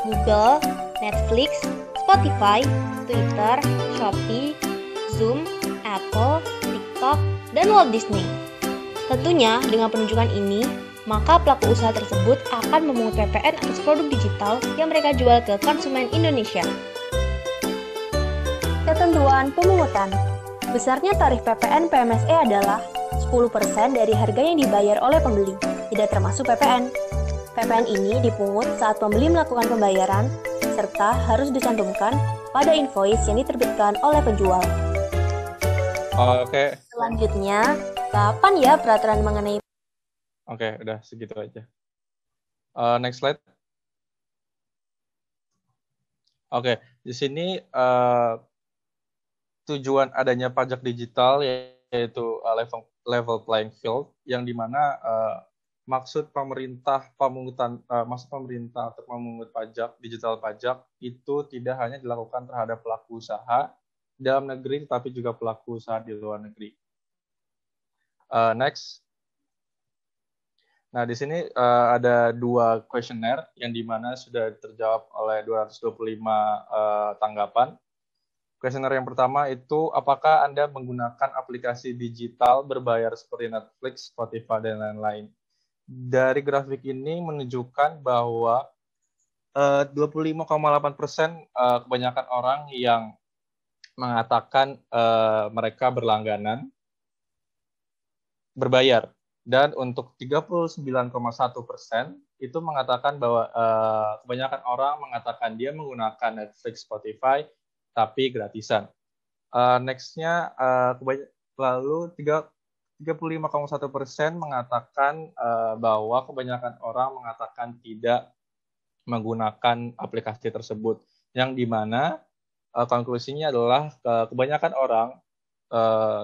Google, Netflix, Spotify, Twitter, Shopee, Zoom, Apple, TikTok, dan Walt Disney. Tentunya dengan penunjukan ini, maka pelaku usaha tersebut akan memungut PPN atas produk digital yang mereka jual ke konsumen Indonesia. Ketentuan pemungutan. Besarnya tarif PPN PMSE adalah 10% dari harga yang dibayar oleh pembeli, tidak termasuk PPN. PPN ini dipungut saat pembeli melakukan pembayaran, serta harus dicantumkan pada invoice yang diterbitkan oleh penjual. Oke. Selanjutnya, kapan ya peraturan mengenai... Oke, udah segitu aja. Next slide. Oke, di sini tujuan adanya pajak digital yaitu level playing field, yang dimana maksud pemerintah untuk memungut pajak digital pajak itu tidak hanya dilakukan terhadap pelaku usaha dalam negeri, tetapi juga pelaku usaha di luar negeri. Next. Nah, di sini ada 2 kuesioner yang dimana sudah terjawab oleh 225 tanggapan. Kuesioner yang pertama itu, apakah Anda menggunakan aplikasi digital berbayar seperti Netflix, Spotify, dan lain-lain? Dari grafik ini menunjukkan bahwa 25,8% kebanyakan orang yang mengatakan mereka berlangganan berbayar. Dan untuk 39,1% itu mengatakan bahwa kebanyakan orang mengatakan dia menggunakan Netflix, Spotify, tapi gratisan. Next-nya, lalu 35,1% mengatakan bahwa kebanyakan orang mengatakan tidak menggunakan aplikasi tersebut. Yang dimana konklusinya adalah kebanyakan orang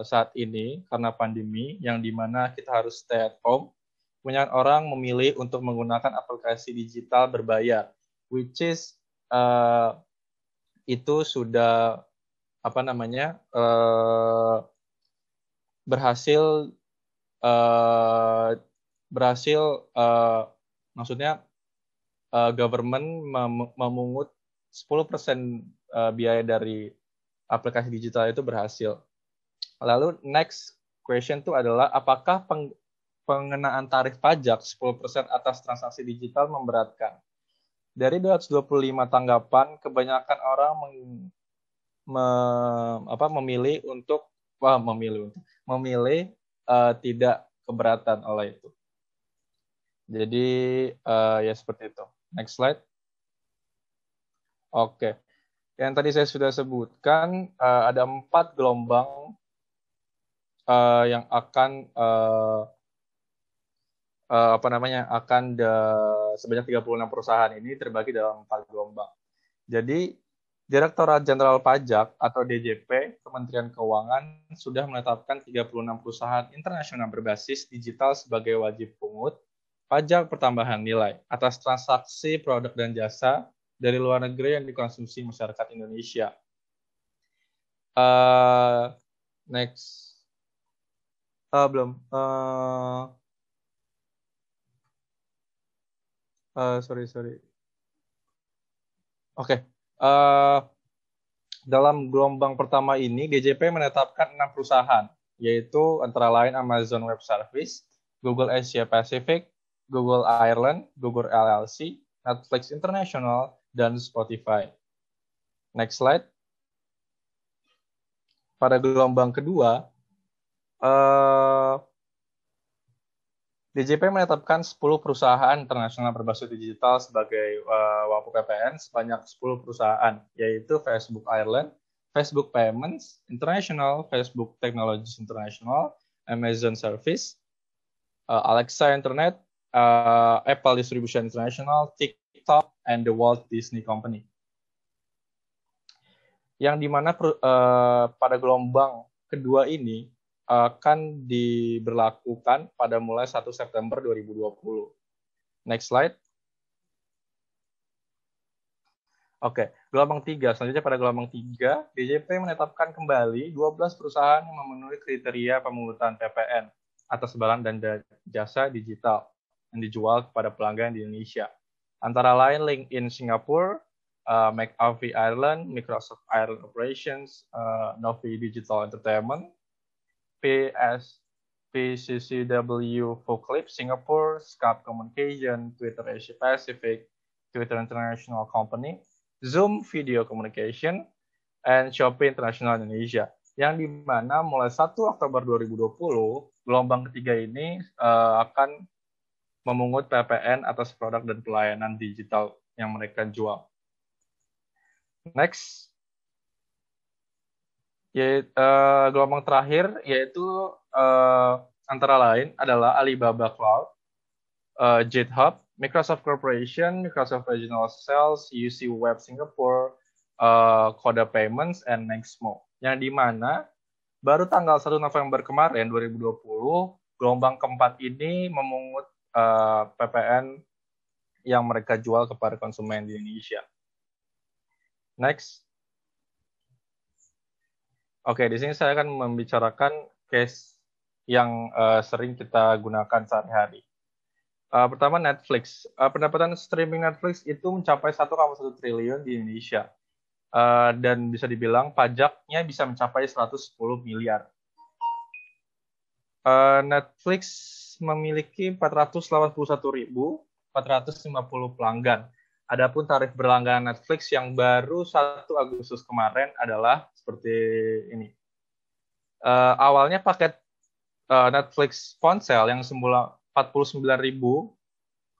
saat ini karena pandemi, yang dimana kita harus stay at home, kebanyakan orang memilih untuk menggunakan aplikasi digital berbayar, which is itu sudah berhasil maksudnya government memungut 10% biaya dari aplikasi digital itu berhasil. Lalu next question itu adalah, apakah pengenaan tarif pajak 10% atas transaksi digital memberatkan? Dari 225 tanggapan, kebanyakan orang memilih tidak keberatan oleh itu. Jadi ya seperti itu. Next slide. Oke. Yang tadi saya sudah sebutkan, ada 4 gelombang yang akan sebanyak 36 perusahaan ini terbagi dalam 4 gelombang. Jadi Direktorat Jenderal Pajak atau DJP Kementerian Keuangan sudah menetapkan 36 perusahaan internasional berbasis digital sebagai wajib pungut pajak pertambahan nilai atas transaksi produk dan jasa dari luar negeri yang dikonsumsi masyarakat Indonesia. Next. Belum. Sorry. Oke. Dalam gelombang pertama ini, DJP menetapkan 6 perusahaan, yaitu antara lain Amazon Web Service, Google Asia Pacific, Google Ireland, Google LLC, Netflix International, dan Spotify. Next slide. Pada gelombang kedua, DJP menetapkan 10 perusahaan internasional berbasis digital sebagai WAPU PPN sebanyak 10 perusahaan, yaitu Facebook Ireland, Facebook Payments International, Facebook Technologies International, Amazon Service, Alexa Internet, Apple Distribution International, TikTok, and the Walt Disney Company. Yang dimana pada gelombang kedua ini akan diberlakukan pada mulai 1 September 2020. Next slide. Oke, gelombang 3. Selanjutnya pada gelombang 3, DJP menetapkan kembali 12 perusahaan yang memenuhi kriteria pemungutan PPN atas barang dan jasa digital yang dijual kepada pelanggan di Indonesia. Antara lain LinkedIn Singapura, McAfee Ireland, Microsoft Ireland Operations, Novi Digital Entertainment, PCCW Voclip Singapore, Skype Communication, Twitter Asia Pacific, Twitter International Company, Zoom Video Communication, and Shopee International Indonesia. Yang dimana mulai 1 Oktober 2020, gelombang ketiga ini akan memungut PPN atas produk dan pelayanan digital yang mereka jual. Next. Gelombang terakhir yaitu antara lain adalah Alibaba Cloud, GitHub, Microsoft Corporation, Microsoft Regional Sales, UC Web Singapore, Coda Payments, and Nexmo. Yang dimana baru tanggal 1 November kemarin 2020 gelombang keempat ini memungut PPN yang mereka jual kepada konsumen di Indonesia. Next. Oke, di sini saya akan membicarakan case yang sering kita gunakan sehari-hari. Pertama, Netflix. Pendapatan streaming Netflix itu mencapai 1,1 triliun di Indonesia. Dan bisa dibilang pajaknya bisa mencapai 110 miliar. Netflix memiliki 481.450 pelanggan. Adapun tarif berlangganan Netflix yang baru 1 Agustus kemarin adalah seperti ini. Awalnya paket Netflix ponsel yang semula 49.000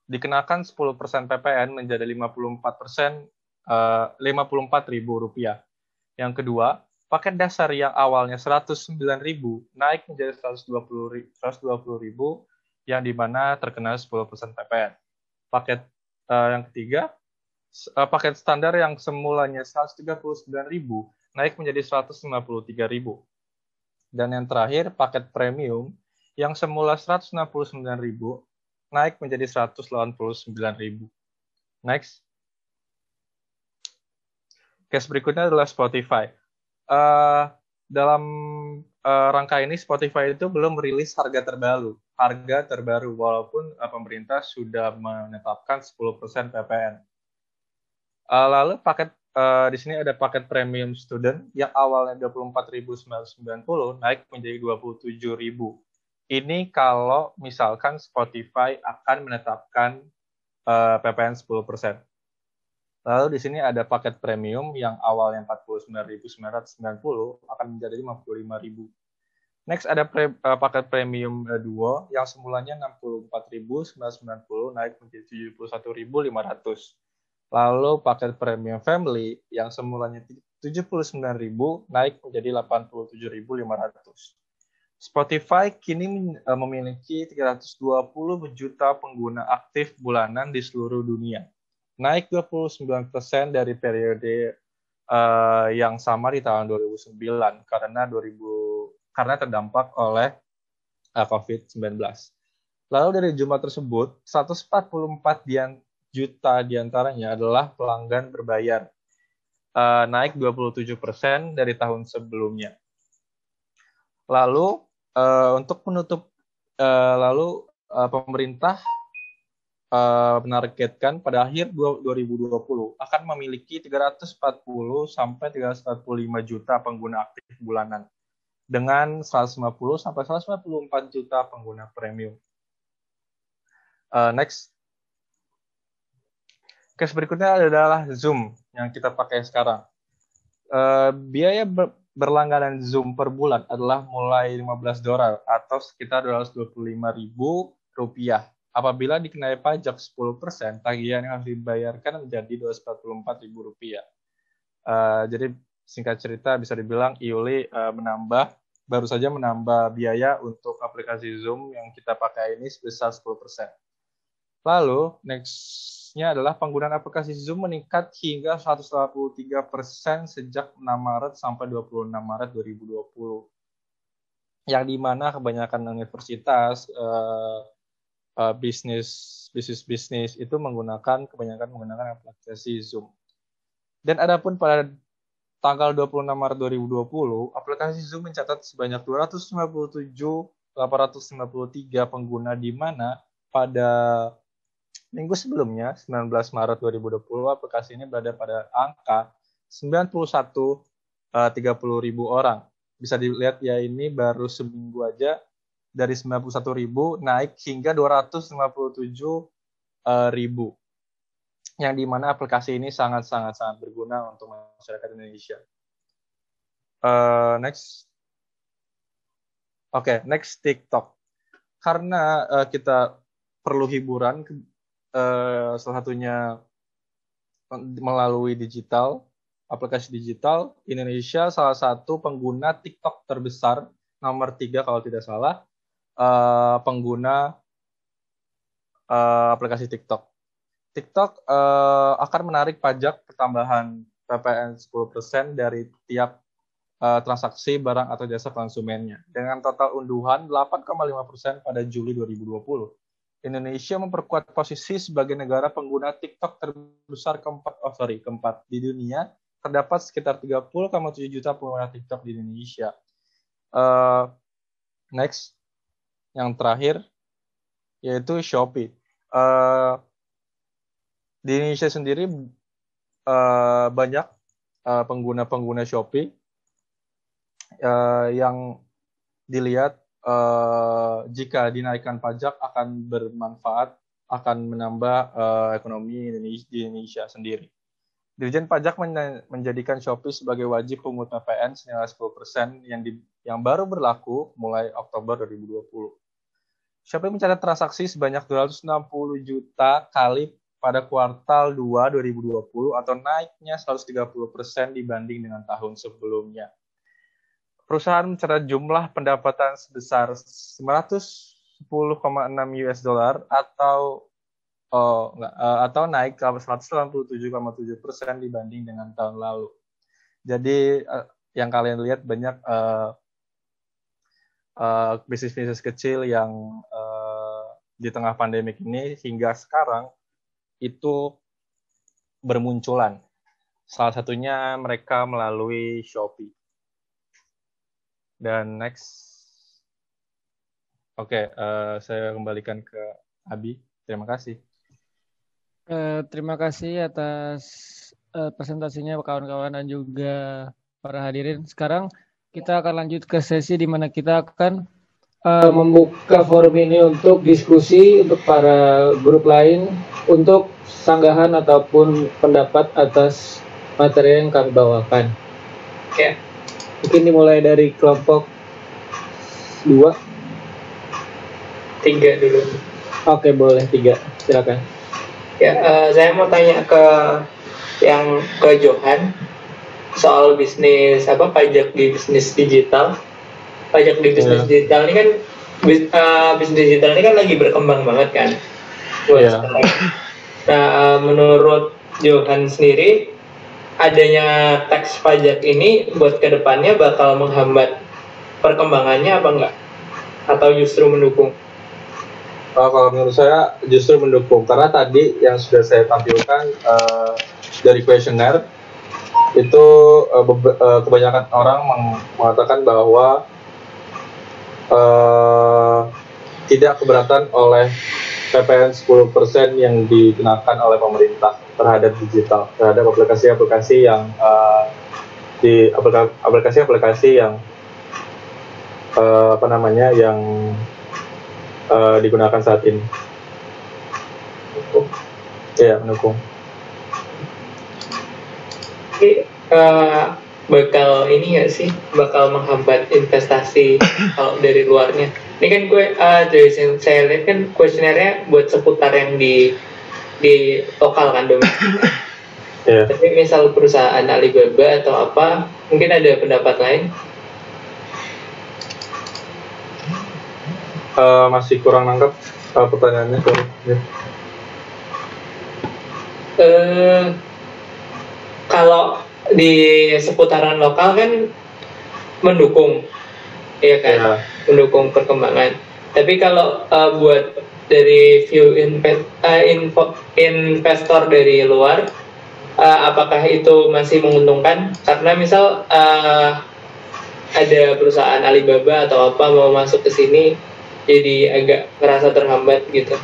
dikenakan 10% PPN menjadi 54.000 rupiah. Yang kedua, paket dasar yang awalnya 109.000 naik menjadi 120.000 yang dimana terkena 10% PPN. Paket yang ketiga, paket standar yang semulanya 139.000 naik menjadi 153.000. Dan yang terakhir, paket premium yang semula 169.000 naik menjadi 189.000. Next. Case berikutnya adalah Spotify. Dalam rangka ini Spotify itu belum merilis harga terbaru walaupun pemerintah sudah menetapkan 10% PPN. Lalu paket di sini ada paket premium student yang awalnya 24.990 naik menjadi 27.000. Ini kalau misalkan Spotify akan menetapkan PPN 10%. Lalu di sini ada paket premium yang awalnya 49.990 akan menjadi 55.000. Next ada paket premium duo yang semulanya 64.990 naik menjadi 71.500. Lalu paket premium family yang semulanya 79.000 naik menjadi 87.500. Spotify kini memiliki 320 juta pengguna aktif bulanan di seluruh dunia. Naik 29% dari periode yang sama di tahun 2009 karena terdampak oleh COVID-19. Lalu dari jumlah tersebut, 144 juta diantaranya adalah pelanggan berbayar, naik 27% dari tahun sebelumnya. Lalu untuk menutup, pemerintah menargetkan pada akhir 2020 akan memiliki 340 sampai 345 juta pengguna aktif bulanan dengan 150 sampai 154 juta pengguna premium. Next. Case berikutnya adalah Zoom yang kita pakai sekarang. Biaya berlangganan Zoom per bulan adalah mulai $15 atau sekitar Rp255.000. Apabila dikenai pajak 10%, tagihan yang harus dibayarkan menjadi Rp244.000. Jadi singkat cerita bisa dibilang Iuli baru saja menambah biaya untuk aplikasi Zoom yang kita pakai ini sebesar 10%. Lalu, next-nya adalah penggunaan aplikasi Zoom meningkat hingga 183% sejak 6 Maret sampai 26 Maret 2020. Yang dimana kebanyakan universitas, bisnis itu kebanyakan menggunakan aplikasi Zoom. Dan adapun pada tanggal 26 Maret 2020, aplikasi Zoom mencatat sebanyak 257.853 pengguna, di mana pada minggu sebelumnya, 19 Maret 2020, aplikasi ini berada pada angka 30.000 orang. Bisa dilihat ya, ini baru seminggu aja dari 91.000 naik hingga 257.000. Yang dimana aplikasi ini sangat berguna untuk masyarakat Indonesia. Next. Oke, next TikTok. Karena kita perlu hiburan, salah satunya melalui digital, aplikasi digital, Indonesia salah satu pengguna TikTok terbesar, nomor 3 kalau tidak salah, pengguna aplikasi TikTok. TikTok akan menarik pajak pertambahan PPN 10% dari tiap transaksi barang atau jasa konsumennya. Dengan total unduhan 8,5% pada Juli 2020. Indonesia memperkuat posisi sebagai negara pengguna TikTok terbesar keempat di dunia. Terdapat sekitar 30,7 juta pengguna TikTok di Indonesia. Next, yang terakhir, yaitu Shopee. Di Indonesia sendiri banyak pengguna Shopee yang dilihat jika dinaikkan pajak akan bermanfaat, akan menambah ekonomi di Indonesia sendiri. Dirjen Pajak menjadikan Shopee sebagai wajib pungut PPN senilai 10% yang baru berlaku mulai Oktober 2020. Shopee mencatat transaksi sebanyak 260 juta kali pada kuartal 2 2020 atau naiknya 130% dibanding dengan tahun sebelumnya. Perusahaan mencatat jumlah pendapatan sebesar $110,6 atau naik ke 187,7% dibanding dengan tahun lalu. Jadi yang kalian lihat banyak bisnis-bisnis kecil yang di tengah pandemik ini hingga sekarang itu bermunculan. Salah satunya mereka melalui Shopee. Dan next. Oke, saya kembalikan ke Abi. Terima kasih. Terima kasih atas presentasinya kawan-kawan dan juga para hadirin. Sekarang kita akan lanjut ke sesi di mana kita akan membuka forum ini untuk diskusi untuk para grup lain untuk sanggahan ataupun pendapat atas materi yang kami bawakan. Oke. Mungkin dimulai dari kelompok 2. 3 dulu. Oke, boleh 3. Silakan. Ya, saya mau tanya ke Johan soal bisnis pajak di bisnis digital. Pajak di bisnis digital ini kan bisnis digital ini kan lagi berkembang banget kan. Nah, menurut Johan sendiri adanya tax pajak ini buat kedepannya bakal menghambat perkembangannya apa enggak? Atau justru mendukung? Kalau menurut saya justru mendukung, karena tadi yang sudah saya tampilkan dari kuesioner itu kebanyakan orang mengatakan bahwa tidak keberatan oleh PPN 10% yang dikenakan oleh pemerintah terhadap digital, terhadap aplikasi-aplikasi yang aplikasi-aplikasi yang yang digunakan saat ini. Iya, mendukung. Bakal ini nggak sih, bakal menghambat investasi kalau dari luarnya? Ini kan dari yang saya lihat kan kuesionernya buat seputar yang di lokal kan, domestik. Yeah. Tapi misal perusahaan Alibaba atau apa, mungkin ada pendapat lain? Masih kurang nangkep pertanyaannya. Kalau di seputaran lokal kan mendukung, ya kan, Yeah. mendukung perkembangan. Tapi kalau buat dari view investor dari luar, apakah itu masih menguntungkan? Karena misal ada perusahaan Alibaba atau apa mau masuk ke sini, jadi agak merasa terhambat gitu.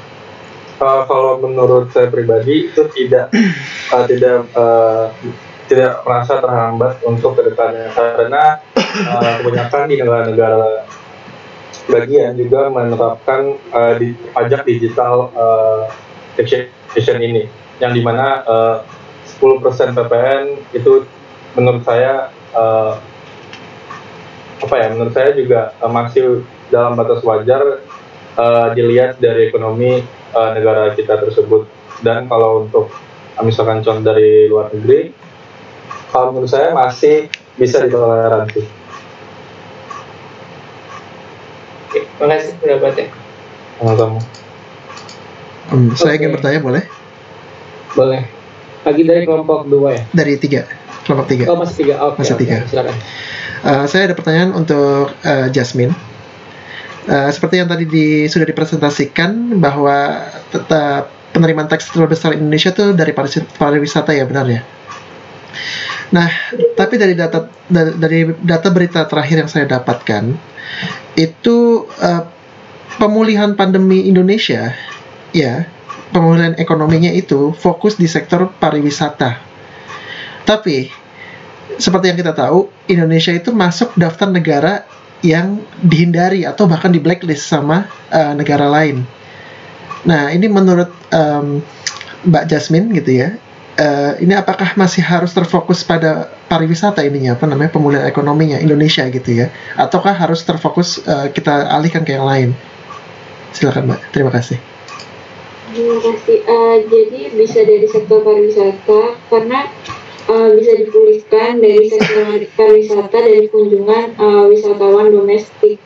Kalau menurut saya pribadi itu tidak merasa terhambat untuk kedepannya, karena kebanyakan di negara-negara bagian juga menerapkan pajak digital taxation ini, yang dimana 10% PPN itu menurut saya menurut saya juga masih dalam batas wajar dilihat dari ekonomi negara kita tersebut. Dan kalau untuk misalkan contoh dari luar negeri, kalau menurut saya masih bisa ditoleransi. Oke, makasih pendapatnya. Sama-sama. Saya ingin bertanya, boleh? Boleh. Lagi dari kelompok 2 ya? Dari 3, kelompok 3. Oh, masih 3. Oke, masih 3. Silakan. Saya ada pertanyaan untuk Jasmine. Seperti yang tadi sudah dipresentasikan bahwa penerimaan tax terbesar Indonesia itu dari pariwisata, ya, benar ya? Nah, tapi dari data berita terakhir yang saya dapatkan itu pemulihan pandemi Indonesia, ya, pemulihan ekonominya itu fokus di sektor pariwisata. Tapi seperti yang kita tahu, Indonesia itu masuk daftar negara yang dihindari atau bahkan di blacklist sama negara lain. Nah, ini menurut Mbak Jasmine gitu ya, ini apakah masih harus terfokus pada pariwisata ininya, pemulihan ekonominya Indonesia gitu ya, ataukah harus terfokus kita alihkan ke yang lain? Silakan Mbak, terima kasih. Terima kasih. Jadi bisa dari sektor pariwisata karena bisa dipulihkan dari sektor pariwisata dari kunjungan wisatawan domestik,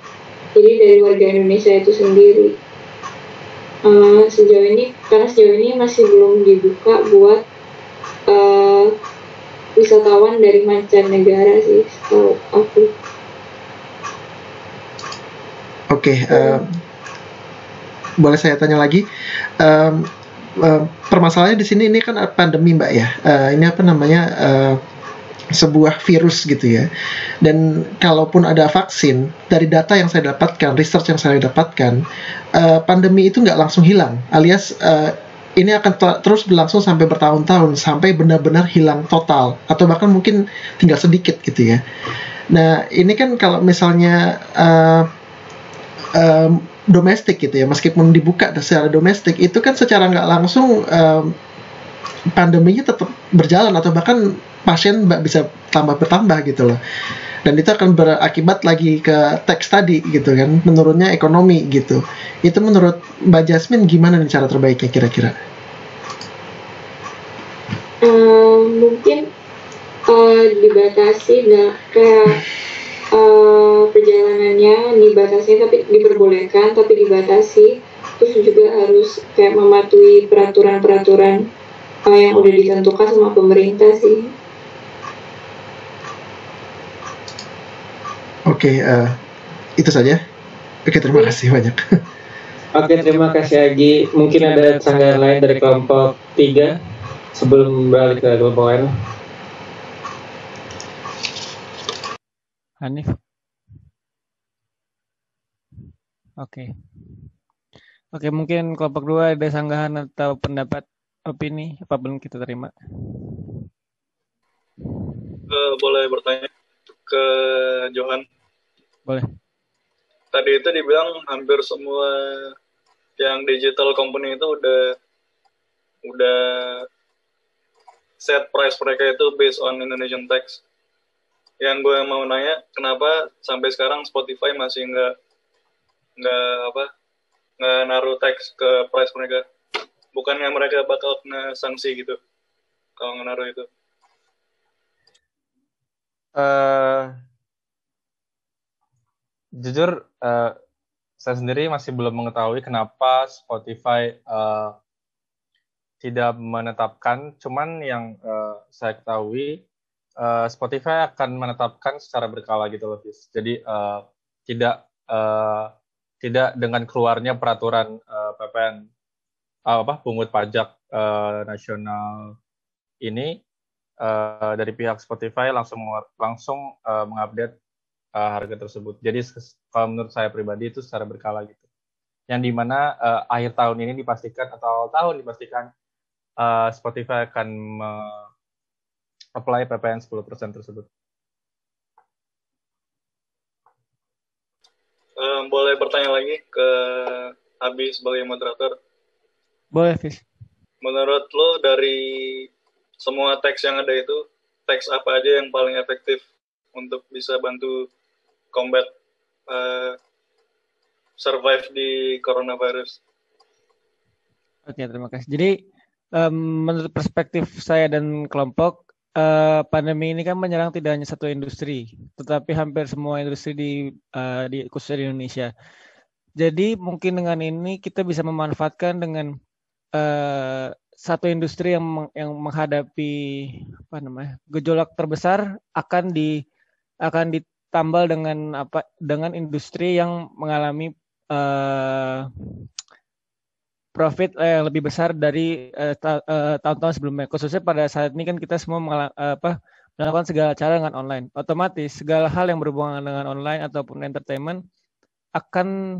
jadi dari warga Indonesia itu sendiri. Sejauh ini masih belum dibuka buat wisatawan dari mancanegara sih, setahu aku. Oke, boleh saya tanya lagi? Permasalahannya di sini ini kan pandemi, Mbak ya. Ini sebuah virus gitu ya. Dan kalaupun ada vaksin, dari data yang saya dapatkan, research yang saya dapatkan, pandemi itu nggak langsung hilang. Alias ini akan terus berlangsung sampai bertahun-tahun, sampai benar-benar hilang total, atau bahkan mungkin tinggal sedikit gitu ya. Nah, ini kan kalau misalnya domestik gitu ya, meskipun dibuka secara domestik, itu kan secara nggak langsung pandeminya tetap berjalan, atau bahkan pasien bisa bertambah gitu loh. Dan itu akan berakibat lagi ke tax tadi gitu kan, menurunnya ekonomi gitu. Itu menurut Mbak Jasmine gimana nih cara terbaiknya kira-kira? Mungkin dibatasi, kayak perjalanannya dibatasi, tapi diperbolehkan tapi dibatasi. Terus juga harus kayak mematuhi peraturan-peraturan yang udah ditentukan sama pemerintah sih. Oke, itu saja. Oke, terima kasih banyak. Oke, terima kasih Agi. Mungkin ada sanggahan lain dari kelompok 3 sebelum balik ke kelompok lain. Hanif. Oke, mungkin kelompok 2 ada sanggahan atau pendapat, opini, apapun kita terima. Boleh bertanya ke Johan? Boleh. Tadi itu dibilang hampir semua yang digital company itu udah set price mereka itu based on Indonesian tax. Yang gue mau nanya, kenapa sampai sekarang Spotify masih nggak naruh tax ke price mereka? Bukannya mereka bakal kena sanksi gitu kalau nggak naruh itu? Jujur, saya sendiri masih belum mengetahui kenapa Spotify tidak menetapkan. Cuman yang saya ketahui, Spotify akan menetapkan secara berkala gitu loh, Fis. Jadi tidak dengan keluarnya peraturan PPN pungut pajak nasional ini dari pihak Spotify langsung mengupdate harga tersebut. Jadi kalau menurut saya pribadi itu secara berkala gitu. Yang dimana akhir tahun ini dipastikan atau tahun dipastikan Spotify akan apply PPN 10% tersebut. Boleh bertanya lagi ke Abi sebagai moderator? Boleh, Fis. Menurut lo dari semua teks yang ada itu, teks apa aja yang paling efektif untuk bisa bantu combat survive di coronavirus? Oke, terima kasih. Jadi menurut perspektif saya dan kelompok, pandemi ini kan menyerang tidak hanya satu industri, tetapi hampir semua industri di khususnya di Indonesia. Jadi mungkin dengan ini kita bisa memanfaatkan dengan satu industri yang menghadapi gejolak terbesar akan ditambal dengan industri yang mengalami profit yang lebih besar dari tahun-tahun sebelumnya. Khususnya pada saat ini kan kita semua melakukan segala cara dengan online. Otomatis segala hal yang berhubungan dengan online ataupun entertainment akan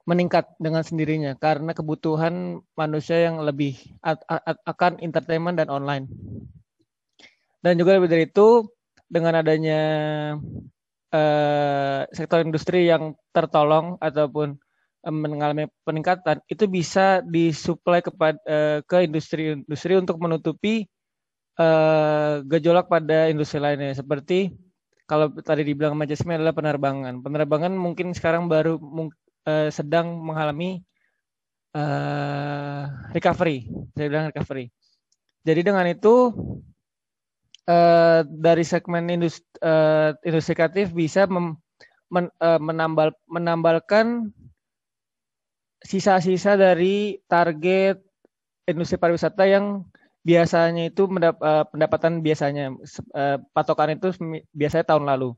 meningkat dengan sendirinya karena kebutuhan manusia yang lebih akan entertainment dan online. Dan juga lebih dari itu, dengan adanya sektor industri yang tertolong ataupun mengalami peningkatan, itu bisa disuplai ke industri-industri untuk menutupi gejolak pada industri lainnya. Seperti kalau tadi dibilang sama Jasmine adalah penerbangan. Penerbangan mungkin sekarang baru sedang mengalami recovery. Saya bilang recovery. Jadi dengan itu dari segmen industri kreatif bisa menambalkan sisa-sisa dari target industri pariwisata yang biasanya itu pendapatan biasanya patokan itu biasanya tahun lalu.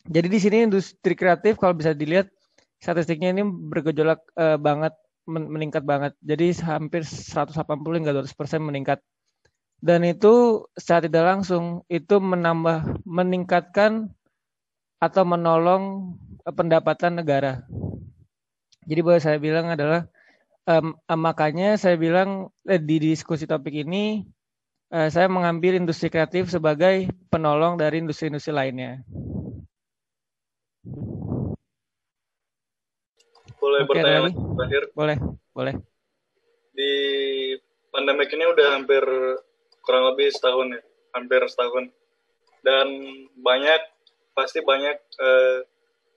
Jadi di sini industri kreatif kalau bisa dilihat statistiknya ini bergejolak banget, meningkat banget. Jadi hampir 180 hingga 200% meningkat. Dan itu secara tidak langsung itu meningkatkan atau menolong pendapatan negara. Jadi boleh saya bilang adalah makanya saya bilang di diskusi topik ini saya mengambil industri kreatif sebagai penolong dari industri-industri lainnya. Boleh bertanya lagi terakhir? Boleh. Di pandemik ini udah hampir kurang lebih setahun ya, hampir setahun. Dan pasti banyak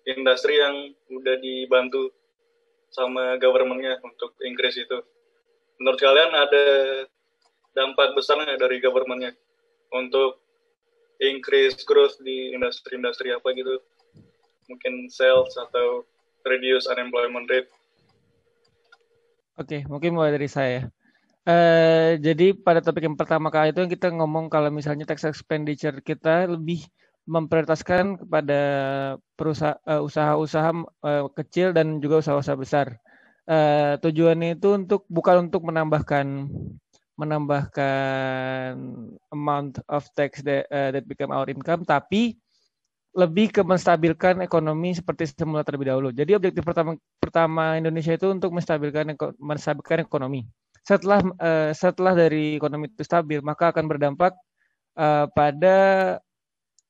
industri yang udah dibantu sama government-nya untuk increase itu. Menurut kalian ada dampak besar nggak dari government-nya untuk increase growth di industri-industri apa gitu? Mungkin sales atau reduce unemployment rate? Oke, mungkin mulai dari saya. Jadi pada topik yang pertama kali itu kita ngomong kalau misalnya tax expenditure kita lebih memprioritaskan kepada usaha-usaha kecil dan juga usaha-usaha besar. Tujuannya itu bukan untuk menambahkan amount of tax that become our income, tapi lebih ke menstabilkan ekonomi seperti semula terlebih dahulu. Jadi objektif pertama Indonesia itu untuk menstabilkan ekonomi. Setelah dari ekonomi itu stabil, maka akan berdampak pada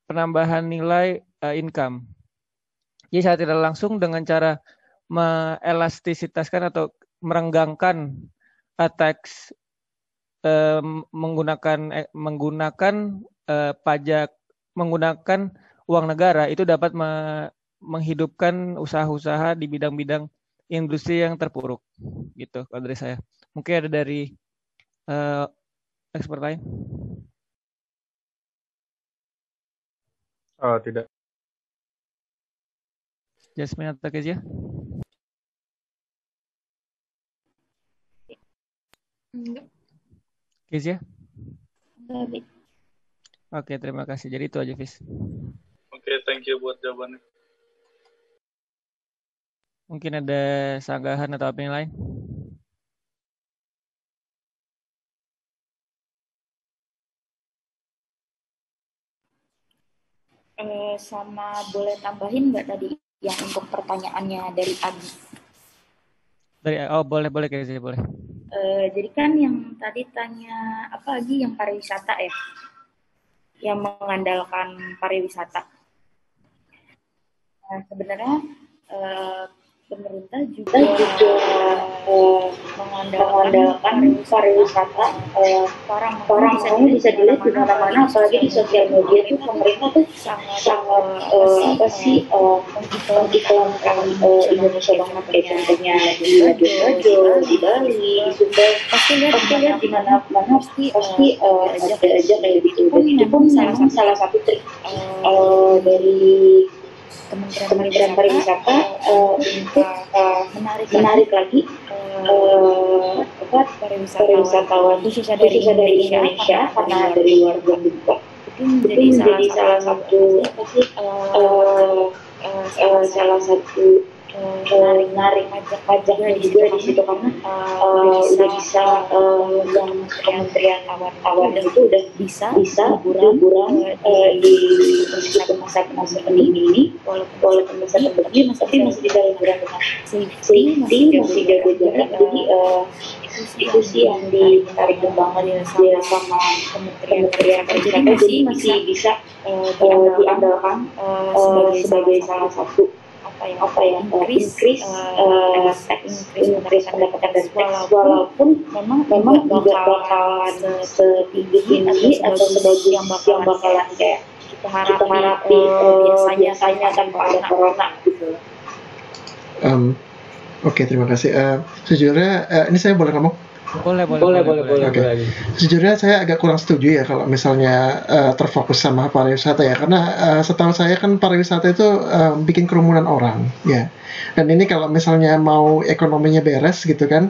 penambahan nilai income. Jadi secara tidak langsung dengan cara meelastisitaskan atau merenggangkan tax menggunakan pajak, menggunakan uang negara, itu dapat menghidupkan usaha-usaha di bidang-bidang industri yang terpuruk. Gitu kalau dari saya. Mungkin ada dari expert lain? Tidak. Jasmine atau Kezia? Enggak. Kezia? Enggak. Oke, terima kasih. Jadi itu aja, Fis. Oke, thank you buat jawabannya. Mungkin ada sanggahan atau apa yang lain? Sama boleh tambahin nggak tadi yang untuk pertanyaannya dari Agi? Boleh Kezia, boleh. Jadi kan yang tadi tanya apa lagi yang pariwisata ya, yang mengandalkan pariwisata. Nah, sebenarnya pemerintah juga mengandalkan pariwisata. Orang bisa dilihat di mana-mana, apalagi di sosial media itu pemerintah tuh sangat mengiklankan Indonesia banget, kayak contohnya di Rajo, di Bali, di Sumba. Pasti lihat di mana-mana pasti ada aja kayak gitu. Dan itu pun memang salah satu trik dari Kementerian Pariwisata untuk menarik lagi pariwisatawan khususnya dari Indonesia, karena dari luar belum dibuka. Itu menjadi salah satu menarik pajaknya juga di situ, karena udah bisa yang kementerian awal itu udah bisa liburan di masa ini walaupun masa pandemi tapi masih bisa liburan dengan safety, masih jaga jarak. Jadi itu sih yang ditarik banget ya sama kementerian pariwisata. Jadi masih bisa diandalkan sebagai salah satu increase pendapatan dari tax, walaupun memang tidak bakalan setinggi atau sebagus yang bakalan kayak kita harapi biasanya tanpa ada corona gitu. Oke, terima kasih. Sejujurnya ini saya boleh ngomong? Boleh. Okay. Sejujurnya saya agak kurang setuju ya kalau misalnya terfokus sama pariwisata ya, karena setahu saya kan pariwisata itu bikin kerumunan orang ya. Dan ini kalau misalnya mau ekonominya beres gitu kan,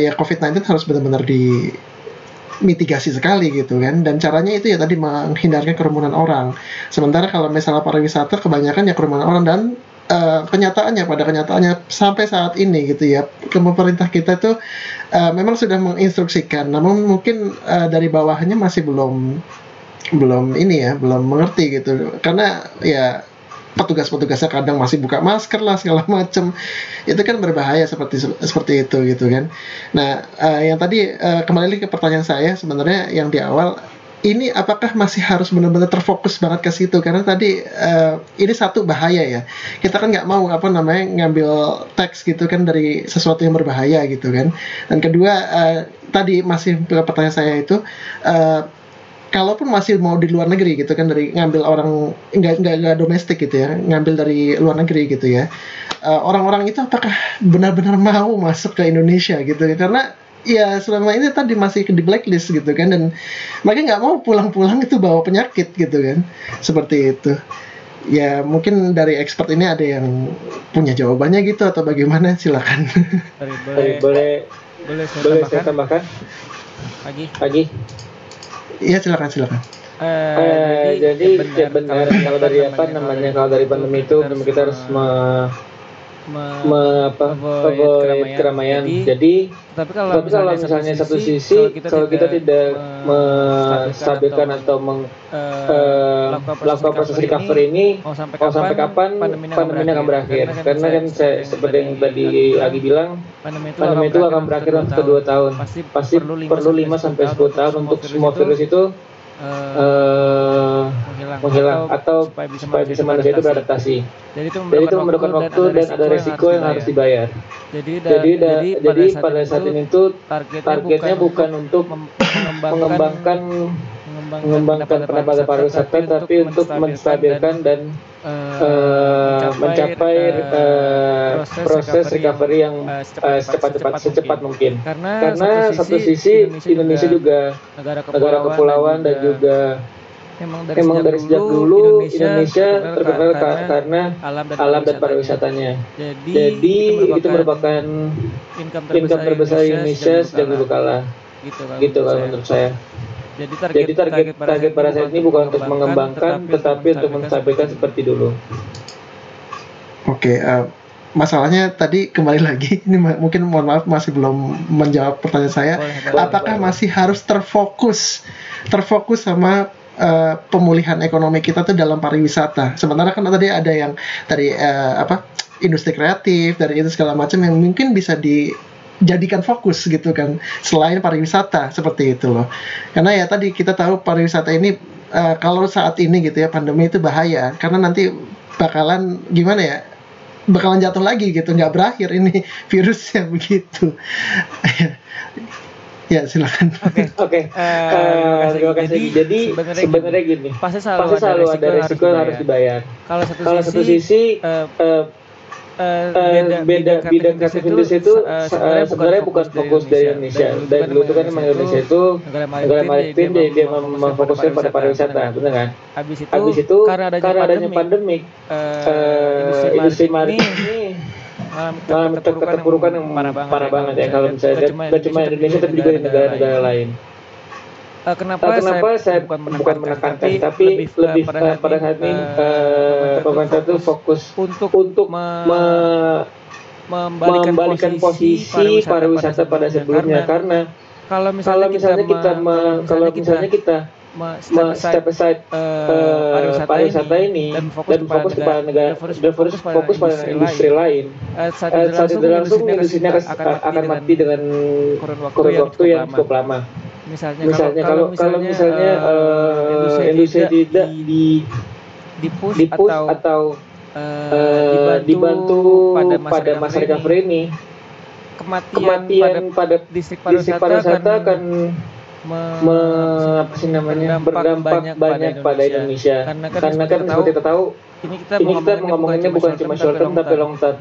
ya COVID-19 harus benar-benar mitigasi sekali gitu kan, dan caranya itu ya tadi menghindarkan kerumunan orang. Sementara kalau misalnya pariwisata kebanyakan ya kerumunan orang, dan kenyataannya sampai saat ini gitu ya, pemerintah kita tuh memang sudah menginstruksikan, namun mungkin dari bawahnya masih belum mengerti gitu, karena ya petugas-petugasnya kadang masih buka masker lah segala macam, itu kan berbahaya seperti itu gitu kan. Nah, yang tadi kembali ke pertanyaan saya sebenarnya yang di awal, ini apakah masih harus benar-benar terfokus banget ke situ? Karena tadi ini satu bahaya ya. Kita kan nggak mau ngambil teks gitu kan dari sesuatu yang berbahaya gitu kan. Dan kedua tadi masih pertanyaan saya itu, kalaupun masih mau di luar negeri gitu kan, dari ngambil orang nggak domestik gitu ya, ngambil dari luar negeri gitu ya, orang-orang itu apakah benar-benar mau masuk ke Indonesia gitu? Karena ya selama ini tadi masih di blacklist gitu kan, dan mereka nggak mau pulang-pulang itu bawa penyakit gitu kan, seperti itu. Ya mungkin dari expert ini ada yang punya jawabannya gitu atau bagaimana, silakan. Boleh saya tambahkan? Pagi. Iya silakan. Jadi benar kalau dari kalau dari pandemi itu kita harus avoid keramaian. Jadi tapi kalau misalnya satu sisi kalau kita tidak menstabilkan atau melakukan proses recovery ini, mau sampai kapan pandemi akan berakhir? Karena kan seperti yang tadi Agi bilang, pandemi itu akan berakhir dalam 2 tahun. Pasti perlu 5-10 tahun untuk semua virus itu menghilang atau supaya bisa manusia itu beradaptasi. Jadi itu memerlukan waktu dan ada resiko yang harus dibayar. Jadi pada saat ini itu targetnya bukan untuk mengembangkan pendapatan pariwisata, tapi untuk menstabilkan dan mencapai proses recovery yang secepat mungkin. Karena satu sisi Indonesia juga negara kepulauan dan juga memang dari sejak dulu Indonesia terkenal karena alam dan pariwisatanya. Jadi itu merupakan income terbesar Indonesia sejak dulu kala. Gitu kalau menurut saya. Jadi target pada saat ini bukan untuk mengembangkan, tetapi untuk menstabilkan seperti dulu. Oke, masalahnya tadi kembali lagi, ini mungkin mohon maaf masih belum menjawab pertanyaan saya. Apakah masih harus terfokus sama pemulihan ekonomi kita tuh dalam pariwisata? Sementara kan tadi ada yang dari industri kreatif, dari itu segala macam yang mungkin bisa dijadikan fokus gitu kan, selain pariwisata seperti itu loh. Karena ya tadi kita tahu pariwisata ini kalau saat ini gitu ya, pandemi itu bahaya karena nanti bakalan jatuh lagi gitu, nggak berakhir ini virusnya begitu. Ya silakan. Oke. Terima kasih. Jadi sebenarnya gini, pasti selalu ada resiko yang harus dibayar. Kalau satu sisi bidang kreatif industri itu sebenarnya bukan fokus dari Indonesia. Dari dulu itu kan memang Indonesia itu negara maritim, jadi dia memfokuskan pada pariwisata, benar kan? Habis itu karena adanya pandemik, industri maritim ini mengalami keterpurukan yang parah banget ya, kalau misalnya tidak cuma Indonesia tapi juga di negara-negara lain. Kenapa saya bukan menekankan, tapi lebih pada saat ini pemerintah itu fokus untuk membalikan posisi pariwisata pada sebelumnya. Karena kalau misalnya kita step aside pariwisata ini dan fokus kepada negara, fokus pada industri lain, saat itu langsung industri ini akan mati dengan kurun waktu yang cukup lama. Misalnya kalau misalnya industri tidak di-push atau dibantu pada masa recovery ini, kematian pada distrik pariwisata akan berdampak banyak pada Indonesia. Karena kan seperti kita tahu, ini kita mengomonginnya bukan cuma short term tapi long term.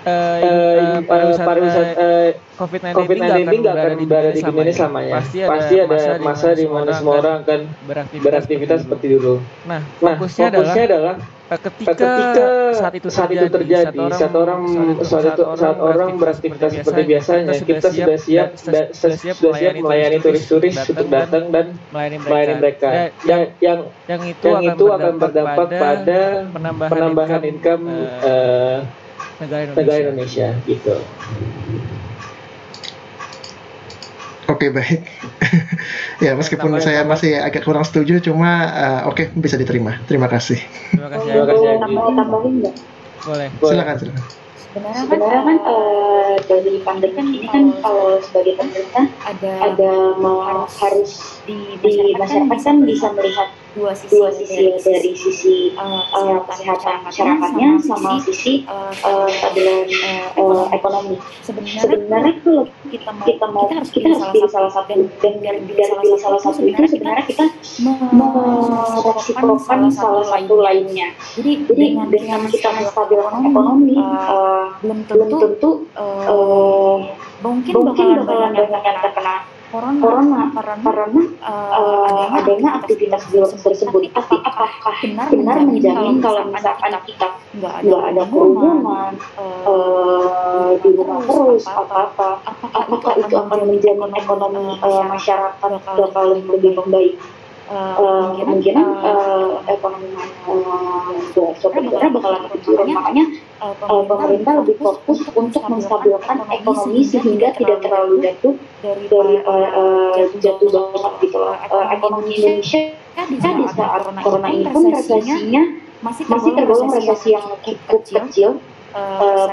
COVID-19 ini nggak akan berada di dunia ini selamanya. Pasti ada masa di mana semua orang akan beraktivitas seperti dulu. Nah, fokusnya adalah ketika saat itu terjadi, saat orang beraktivitas seperti biasanya, kita sudah siap melayani turis-turis untuk datang dan melayani mereka. Yang itu akan berdampak pada penambahan income negara Indonesia gitu. Oke, baik. Ya, meskipun saya masih agak kurang setuju, cuma oke, bisa diterima. Terima kasih. Terima kasih. Tambahin nggak? Boleh. Silakan. Sebenarnya kan dari pandemi ini kan kalau sebagai pemerintah ada harus di masyarakat kan bisa melihat dua sisi dari sisi kesehatan masyarakatnya sama sisi stabilan ekonomi. Sebenarnya kalau kita harus pilih salah satu, dan dari pilih salah satu itu sebenarnya kita meresikokan salah satu lainnya. Jadi dengan kita menstabilkan ekonomi, belum tentu mungkin bakalan banyak yang terkena corona karena adanya aktivitas di luar tersebut. Tapi apakah benar menjamin kalau misalkan kita nggak ada kerumunan di rumah terus apakah itu akan menjamin ekonomi masyarakat bakal lebih membaik? kemungkinan ekonomi suatu negara bakalan lebih turun. Makanya pemerintah lebih fokus untuk menstabilkan ekonomi sehingga tidak terlalu jatuh banget gitu loh. Ekonomi Indonesia di saat corona ini pun resesinya masih tergolong resesi yang cukup kecil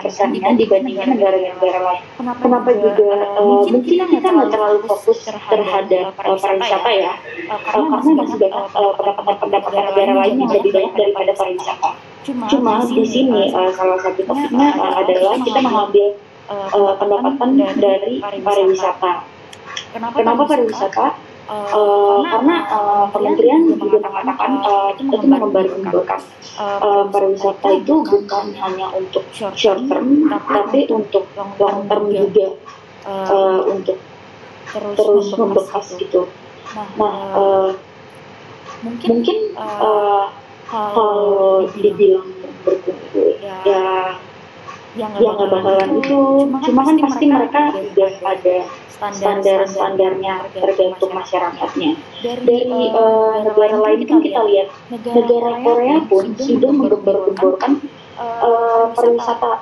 persennya dibandingkan negara-negara lain. Kenapa juga mungkin kita nggak terlalu fokus terhadap pariwisata ya, karena masih banyak pendapatan negara lain yang lebih banyak daripada pariwisata. Cuma di sini salah satu topiknya adalah kita mengambil pendapatan dari pariwisata. Kenapa pariwisata? Karena kementerian juga mengatakan itu menggambarkan pariwisata itu bukan hanya untuk short term, tapi untuk long term juga, untuk terus membekas gitu. Nah, mungkin kalau dibilang berkumpul ya yang nggak bakalan itu, cuma kan pasti mereka udah ada standar-standarnya tergantung masyarakatnya. Dari negara lain kan kita lihat, negara Korea pun sudah menggembar-gemborkan pariwisata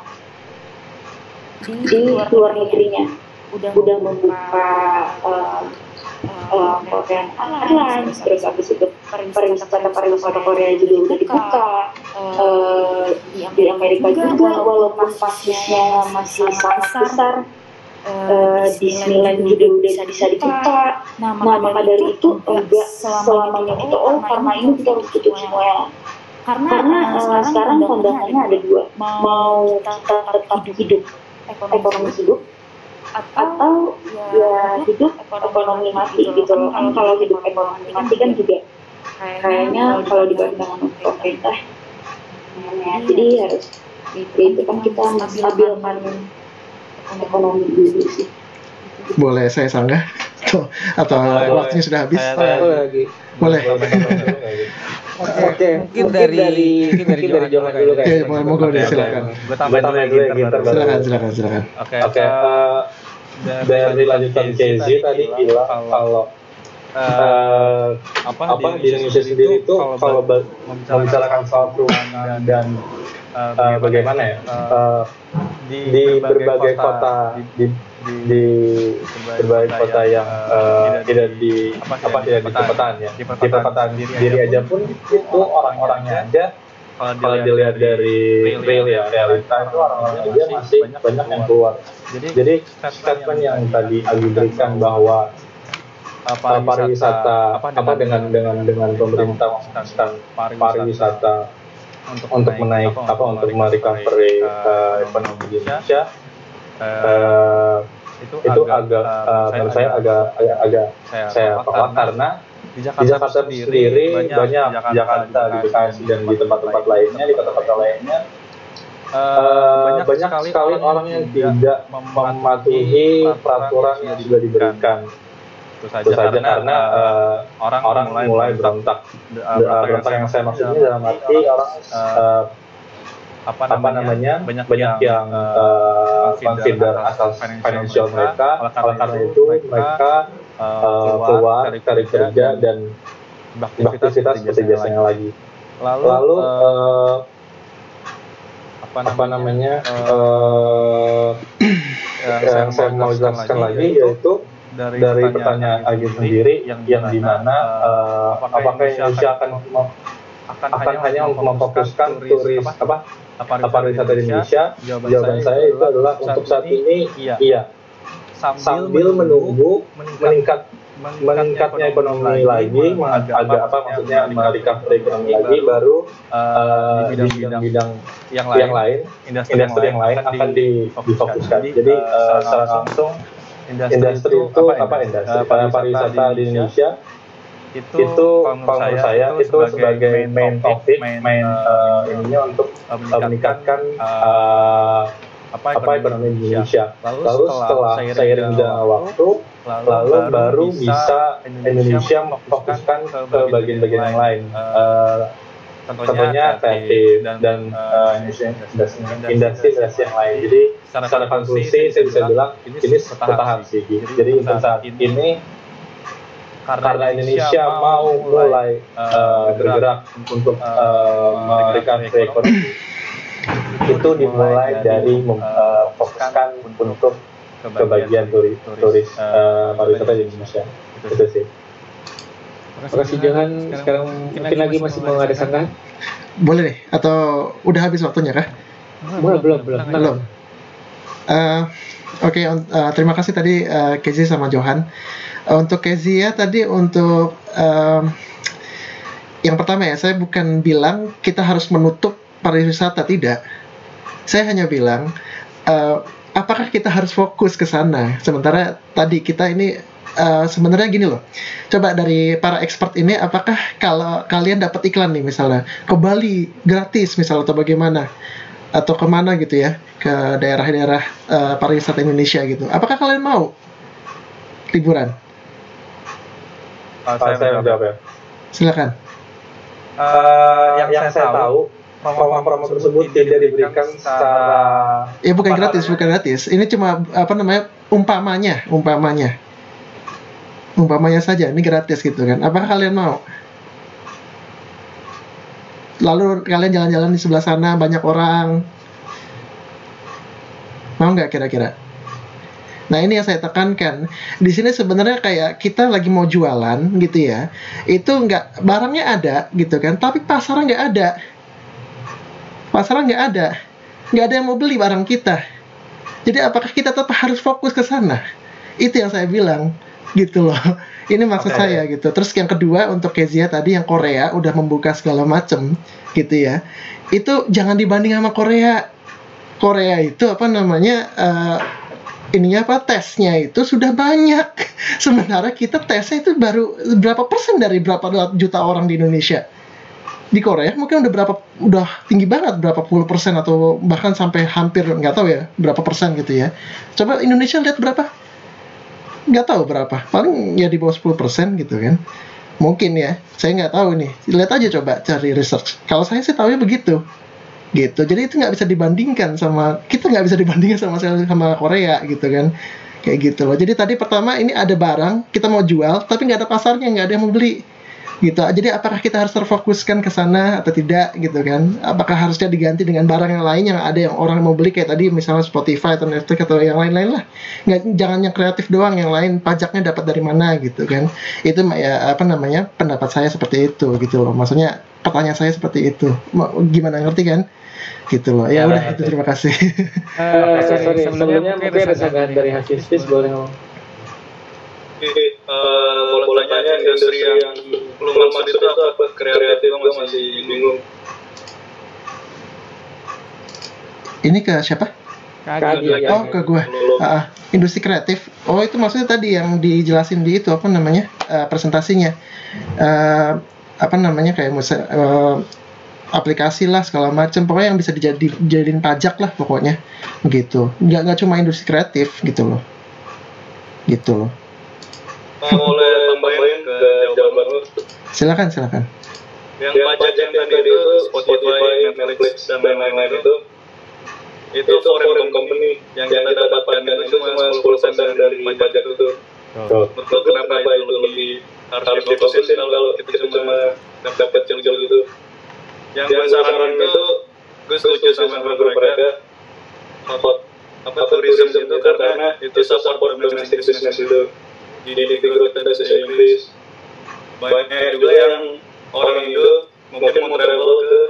di luar negerinya, udah membuka Korean Airlines, terus habis itu pariwisata Korea juga udah dibuka, di Amerika juga walaupun pasisnya masih sangat besar. Disneyland juga udah bisa dibuka. Nah maka dari itu enggak selamanya kita karena ini kita harus tutup semua. Karena sekarang pandangannya ada dua, mau kita tetap hidup ekonomi hidup atau ya hidup ekonomi mati gitu loh. Kan kalau hidup ekonomi mati kan juga kayaknya kalau dibanding dengan pemerintah, jadi harus itu kan kita menstabilkan ekonomi dulu sih. Boleh saya sanggah atau waktunya sudah habis? Boleh. Oke. Mungkin dari Johan dulu kan. Oke, monggo silakan. Gue tambahin lagi. Silakan. Oke. Dari lanjutan KZ tadi bilang kalau di Indonesia sendiri itu kalau membicarakan soal perubahan dan bagaimana ya di berbagai kota di berbagai kota yang tidak di perkotaan ya, di perkotaan sendiri aja pun itu orang-orangnya aja kalau dilihat dari realita itu orang-orangnya aja masih banyak yang keluar. Jadi statement yang tadi Agi berikan bahwa pariwisata dengan pemerintah memutuskan pariwisata untuk merecovery ekonomi di Indonesia, itu agak menurut saya agak saya tolak karena di Jakarta sendiri banyak Jakarta, di Bekasi dan di tempat-tempat lainnya, di kota-kota lainnya banyak sekali orang yang tidak mematuhi peraturan yang sudah diberikan. Itu saja karena orang mulai berontak. Berontak yang saya maksudnya dalam arti orang banyak yang consider asal financial mereka, oleh karena itu mereka keluar cari kerja dan beraktivitas seperti biasanya lagi. Lalu yang saya mau jelaskan lagi yaitu dari pertanyaan Agi sendiri yang dimana apakah Indonesia akan hanya memfokuskan turis pariwisata di Indonesia? Jawaban saya itu adalah untuk saat ini iya. Sambil menunggu meningkatnya ekonomi lagi, maksudnya merecovery ekonomi lagi, baru di bidang yang lain, industri yang lain akan difokuskan. Jadi secara langsung industri itu pariwisata di Indonesia itu kalau menurut saya itu sebagai main topik, ininya untuk meningkatkan ekonomi di Indonesia. Lalu setelah seiring dengan waktu, lalu baru bisa Indonesia memfokuskan ke bagian-bagian yang lain. Tentunya kreatif dan industri yang lain. Jadi secara konklusi saya bisa bilang ini bertahan sih. Jadi untuk saat ini karena Indonesia mau mulai bergerak untuk merecovery ekonomi, itu dimulai dari memfokuskan untuk kebagian turis pariwisata di Indonesia. Itu sih. Terima kasih Johan. Sekarang mungkin lagi masih mau ada sanggahan? Boleh deh, atau udah habis waktunya kah? Belum. Oke, terima kasih tadi Kezi sama Johan. Untuk Kezi ya tadi untuk yang pertama ya, saya bukan bilang kita harus menutup pariwisata, tidak. Saya hanya bilang apakah kita harus fokus ke sana. Sementara tadi kita ini sebenarnya gini loh. Coba dari para expert ini, apakah kalau kalian dapat iklan nih misalnya ke Bali gratis misalnya atau bagaimana, atau kemana gitu ya, ke daerah-daerah pariwisata Indonesia gitu, apakah kalian mau liburan? Saya menjawab ya. Silakan. Yang saya tahu, promo tersebut tidak diberikan secara bukan gratis. Ini cuma umpamanya saja, ini gratis gitu kan. Apakah kalian mau? Lalu kalian jalan-jalan di sebelah sana, banyak orang, mau nggak kira-kira? Nah ini yang saya tekankan. Di sini sebenarnya kayak kita lagi mau jualan gitu ya. Itu nggak, barangnya ada gitu kan, tapi pasarnya nggak ada. Nggak ada yang mau beli barang kita. Jadi apakah kita tetap harus fokus ke sana? Itu yang saya bilang gitu loh. Ini maksud saya gitu. Terus yang kedua untuk Kezia tadi yang Korea udah membuka segala macam gitu ya. Itu jangan dibanding sama Korea. Korea itu tesnya itu sudah banyak. Sementara kita tesnya itu baru berapa persen dari berapa juta orang di Indonesia. Di Korea mungkin udah tinggi banget, berapa puluh persen atau bahkan sampai hampir nggak tahu ya berapa persen gitu ya. Coba Indonesia lihat berapa? Nggak tahu berapa, paling ya di bawah 10% gitu kan. Mungkin ya, saya nggak tahu nih. Lihat aja coba cari research. Kalau saya sih tahunya begitu. Gitu. Jadi itu nggak bisa dibandingkan sama sama Korea gitu kan. Kayak gitu loh. Jadi tadi pertama ini ada barang, kita mau jual, tapi nggak ada pasarnya, nggak ada yang mau beli. Gitu. Jadi apakah kita harus terfokuskan ke sana atau tidak gitu kan? Apakah harusnya diganti dengan barang yang lain yang ada yang orang mau beli kayak tadi misalnya Spotify atau Netflix atau yang lain-lain lah. Jangan yang kreatif doang, yang lain pajaknya dapat dari mana gitu kan? Itu ya pendapat saya seperti itu gitu loh. Maksudnya pertanyaan saya seperti itu. Gimana, ngerti kan? Gitu loh. Ya udah itu, terima kasih. Sorry, sebelumnya mungkin ada sanggahan dari Hakim Spis, boleh ngomong. Boleh tanya industri yang belum lama itu apa kreatif masih bingung. Ini ke siapa? Ke gue. Industri kreatif. Oh itu maksudnya tadi yang dijelasin di itu presentasinya. Kayak aplikasi lah segala macam. Pokoknya yang bisa dijadiin pajak lah pokoknya. Gitu. Nggak cuma industri kreatif gitu loh. Boleh tambahin ke jawaban lu? Silakan. Yang pajak yang tadi itu Spotify, Netflix dan lain-lain itu foreign company yang kita dapatkan itu cuma 10% dari pajak itu. Betul, kenapa itu lebih harus difokusin kalau kita cuma dapat kecil-kecil gitu. Yang gue sarankan itu, gue setuju sama mereka tourism itu karena itu support domestic business itu. Di kita bahasa Inggris banyak juga yang orang Indo mungkin mau travel ke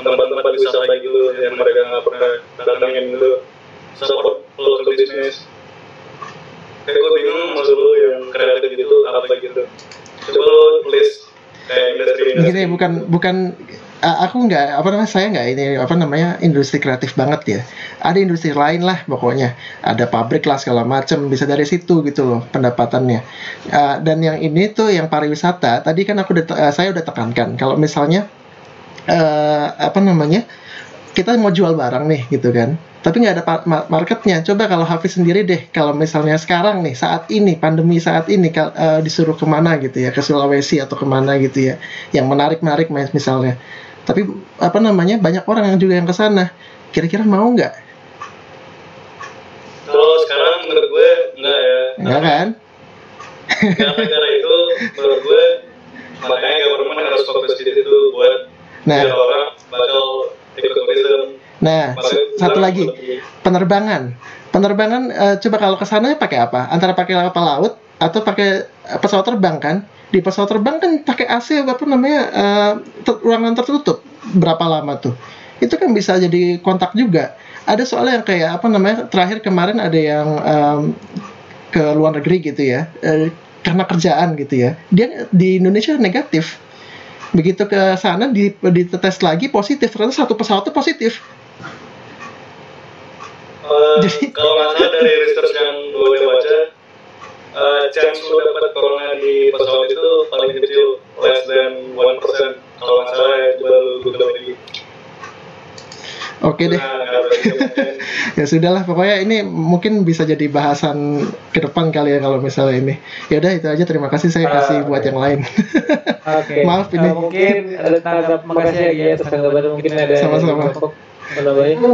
tempat-tempat wisata gitu yang mereka nggak pernah datangin gitu, support local business. Kayak gue bingung maksud lu yang kreatif gitu apa gitu, coba lu list kayak industri gini. Bukan aku nggak saya nggak ini industri kreatif banget ya. Ada industri lain lah pokoknya, ada pabrik lah segala macam, bisa dari situ gitu loh pendapatannya. Dan yang ini tuh yang pariwisata tadi kan saya udah tekankan kalau misalnya kita mau jual barang nih gitu kan, tapi nggak ada marketnya. Coba kalau Hafiz sendiri deh, kalau misalnya sekarang nih saat ini pandemi saat ini disuruh kemana gitu ya, ke Sulawesi atau kemana gitu ya, yang menarik misalnya. Tapi banyak orang yang juga yang ke sana. Kira-kira mau nggak? Kalau sekarang menurut gue enggak ya. Enggak kan? Gara-gara itu menurut gue makanya government harus fokus di situ buat biar orang bakal ikut tourism. Nah, satu lagi, penerbangan. Coba kalau ke sana pakai apa? Antara pakai kapal laut atau pakai pesawat terbang kan? Di pesawat terbang kan pakai AC ruangan tertutup. Berapa lama tuh? Itu kan bisa jadi kontak juga. Ada soalnya yang kayak terakhir kemarin ada yang ke luar negeri gitu ya, karena kerjaan gitu ya. Dia di Indonesia negatif. Begitu ke sana dites lagi positif, ternyata satu pesawat itu positif. Jadi kalau nggak salah dari research yang gue baca, chance lo dapat corona di pesawat itu paling kecil, less than 1%. Kalau nggak salah ya, coba lo google lagi. Oke deh. Ya sudahlah, pokoknya ini mungkin bisa jadi bahasan ke depan kali ya kalau misalnya ini. Ya udah itu aja, terima kasih, saya kasih buat yang lain. Oke. Maaf ini. Mungkin ada tanggap, makasih ya tanggapan, mungkin ada. Sama-sama.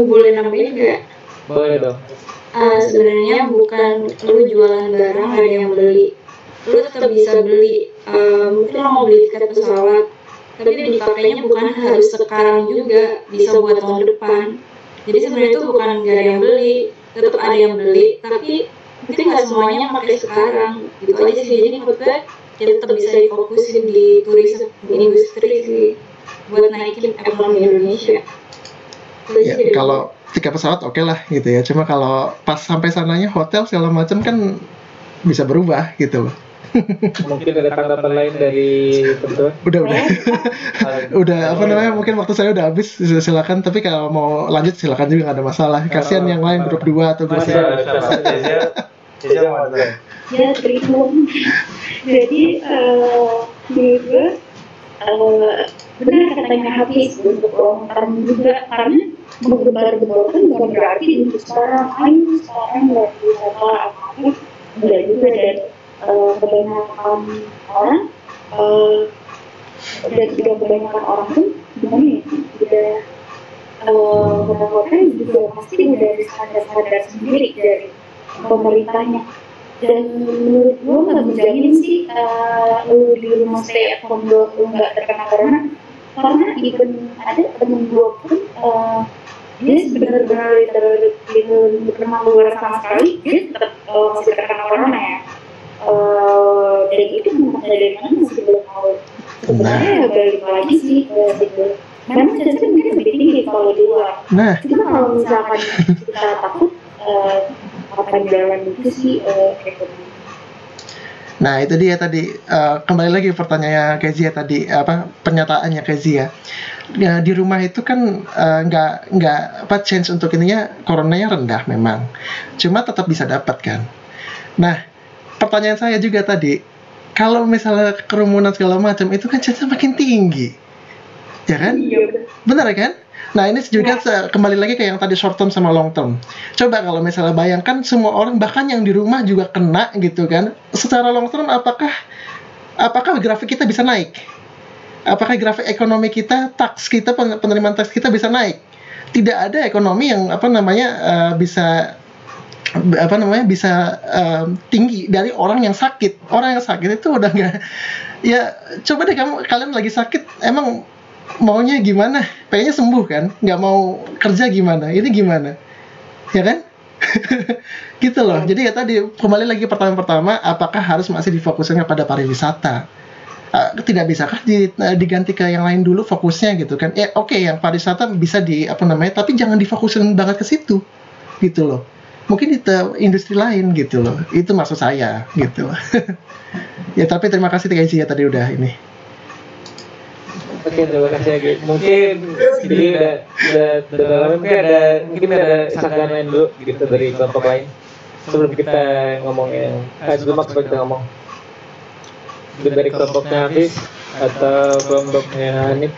Boleh nambahin nggak? Boleh dong. Sebenarnya bukan lu jualan barang ada yang beli, lu tetap bisa beli. Mungkin lo mau beli tiket pesawat, tapi dipakainya bukan harus sekarang juga, bisa buat tahun depan. Jadi sebenarnya itu bukan nggak ada yang beli, tetap ada yang beli, tapi mungkin nggak semuanya pakai sekarang. Gitu aja sih. Jadi menurutnya ya tetap bisa difokusin di tourism industri sih, buat naikin ekonomi Indonesia. Ya, kalau tiket pesawat oke lah gitu ya. Cuma kalau pas sampai sananya hotel segala macam kan bisa berubah gitu loh. Mungkin ada tanggapan lain dari teman-teman? Udah mungkin waktu saya udah habis, silakan. Tapi kalau mau lanjut silakan juga, nggak ada masalah. Kasihan yang lain grup 2 atau grup 3. Ya, terima. Jadi menurut gue benar katanya Hafiz, untuk long term juga, karena menggembar-gembar kan bukan berarti untuk sekarang nggak bisa apa-apa, enggak juga. Dan kebanyakan orang kebanyakan orang pun gimana ya, udah hotel juga pasti udah ada standar sendiri dari pemerintahnya. Dan menurut gue nggak menjamin sih lu di rumah stay at home lu nggak terkena corona, karena even ada temen gue pun dia benar-benar tidak pernah keluar sama sekali, dia tetap masih terkena corona ya. Dan itu dari mana masih belum tahu. Sebenarnya balik lagi sih gitu. Memang chance mungkin lebih tinggi kalau di luar. Cuma kalau misalkan kita takut kapan jalan itu sih ekonomi. Nah itu dia tadi, kembali lagi pertanyaannya Kezia tadi, pernyataannya Kezia. Ya, di rumah itu kan nggak chance untuk ininya coronanya rendah memang, cuma tetap bisa dapat kan. Nah pertanyaan saya juga tadi, kalau misalnya kerumunan segala macam itu kan chance makin tinggi, ya kan? Benar kan? Nah ini juga kembali lagi ke yang tadi short term sama long term. Coba kalau misalnya bayangkan semua orang, bahkan yang di rumah juga kena gitu kan. Secara long term apakah grafik kita bisa naik? Apakah grafik ekonomi kita, tax kita, penerimaan tax kita bisa naik? Tidak ada ekonomi yang bisa tinggi dari orang yang sakit. Orang yang sakit itu udah nggak. Ya coba deh kalian lagi sakit, emang maunya gimana? Pengennya sembuh kan? Nggak mau kerja gimana? Ini gimana? Ya kan? Gitu loh. Jadi ya tadi kembali lagi pertanyaan pertama, apakah harus masih difokuskan kepada pariwisata? Tidak bisakah diganti ke yang lain dulu fokusnya gitu kan? Ya oke, yang pariwisata bisa tapi jangan difokuskan banget ke situ. Gitu loh. Mungkin di industri lain gitu loh. Itu maksud saya gitu loh. Ya tapi terima kasih TKC ya tadi udah ini. Oke, terima kasih lagi. Mungkin jadi udah mungkin ada sanggahan lain dulu gitu dari kelompok lain sebelum kita ngomongin sebelum kita ngomong dari kelompoknya Hafiz atau kelompoknya Hanif.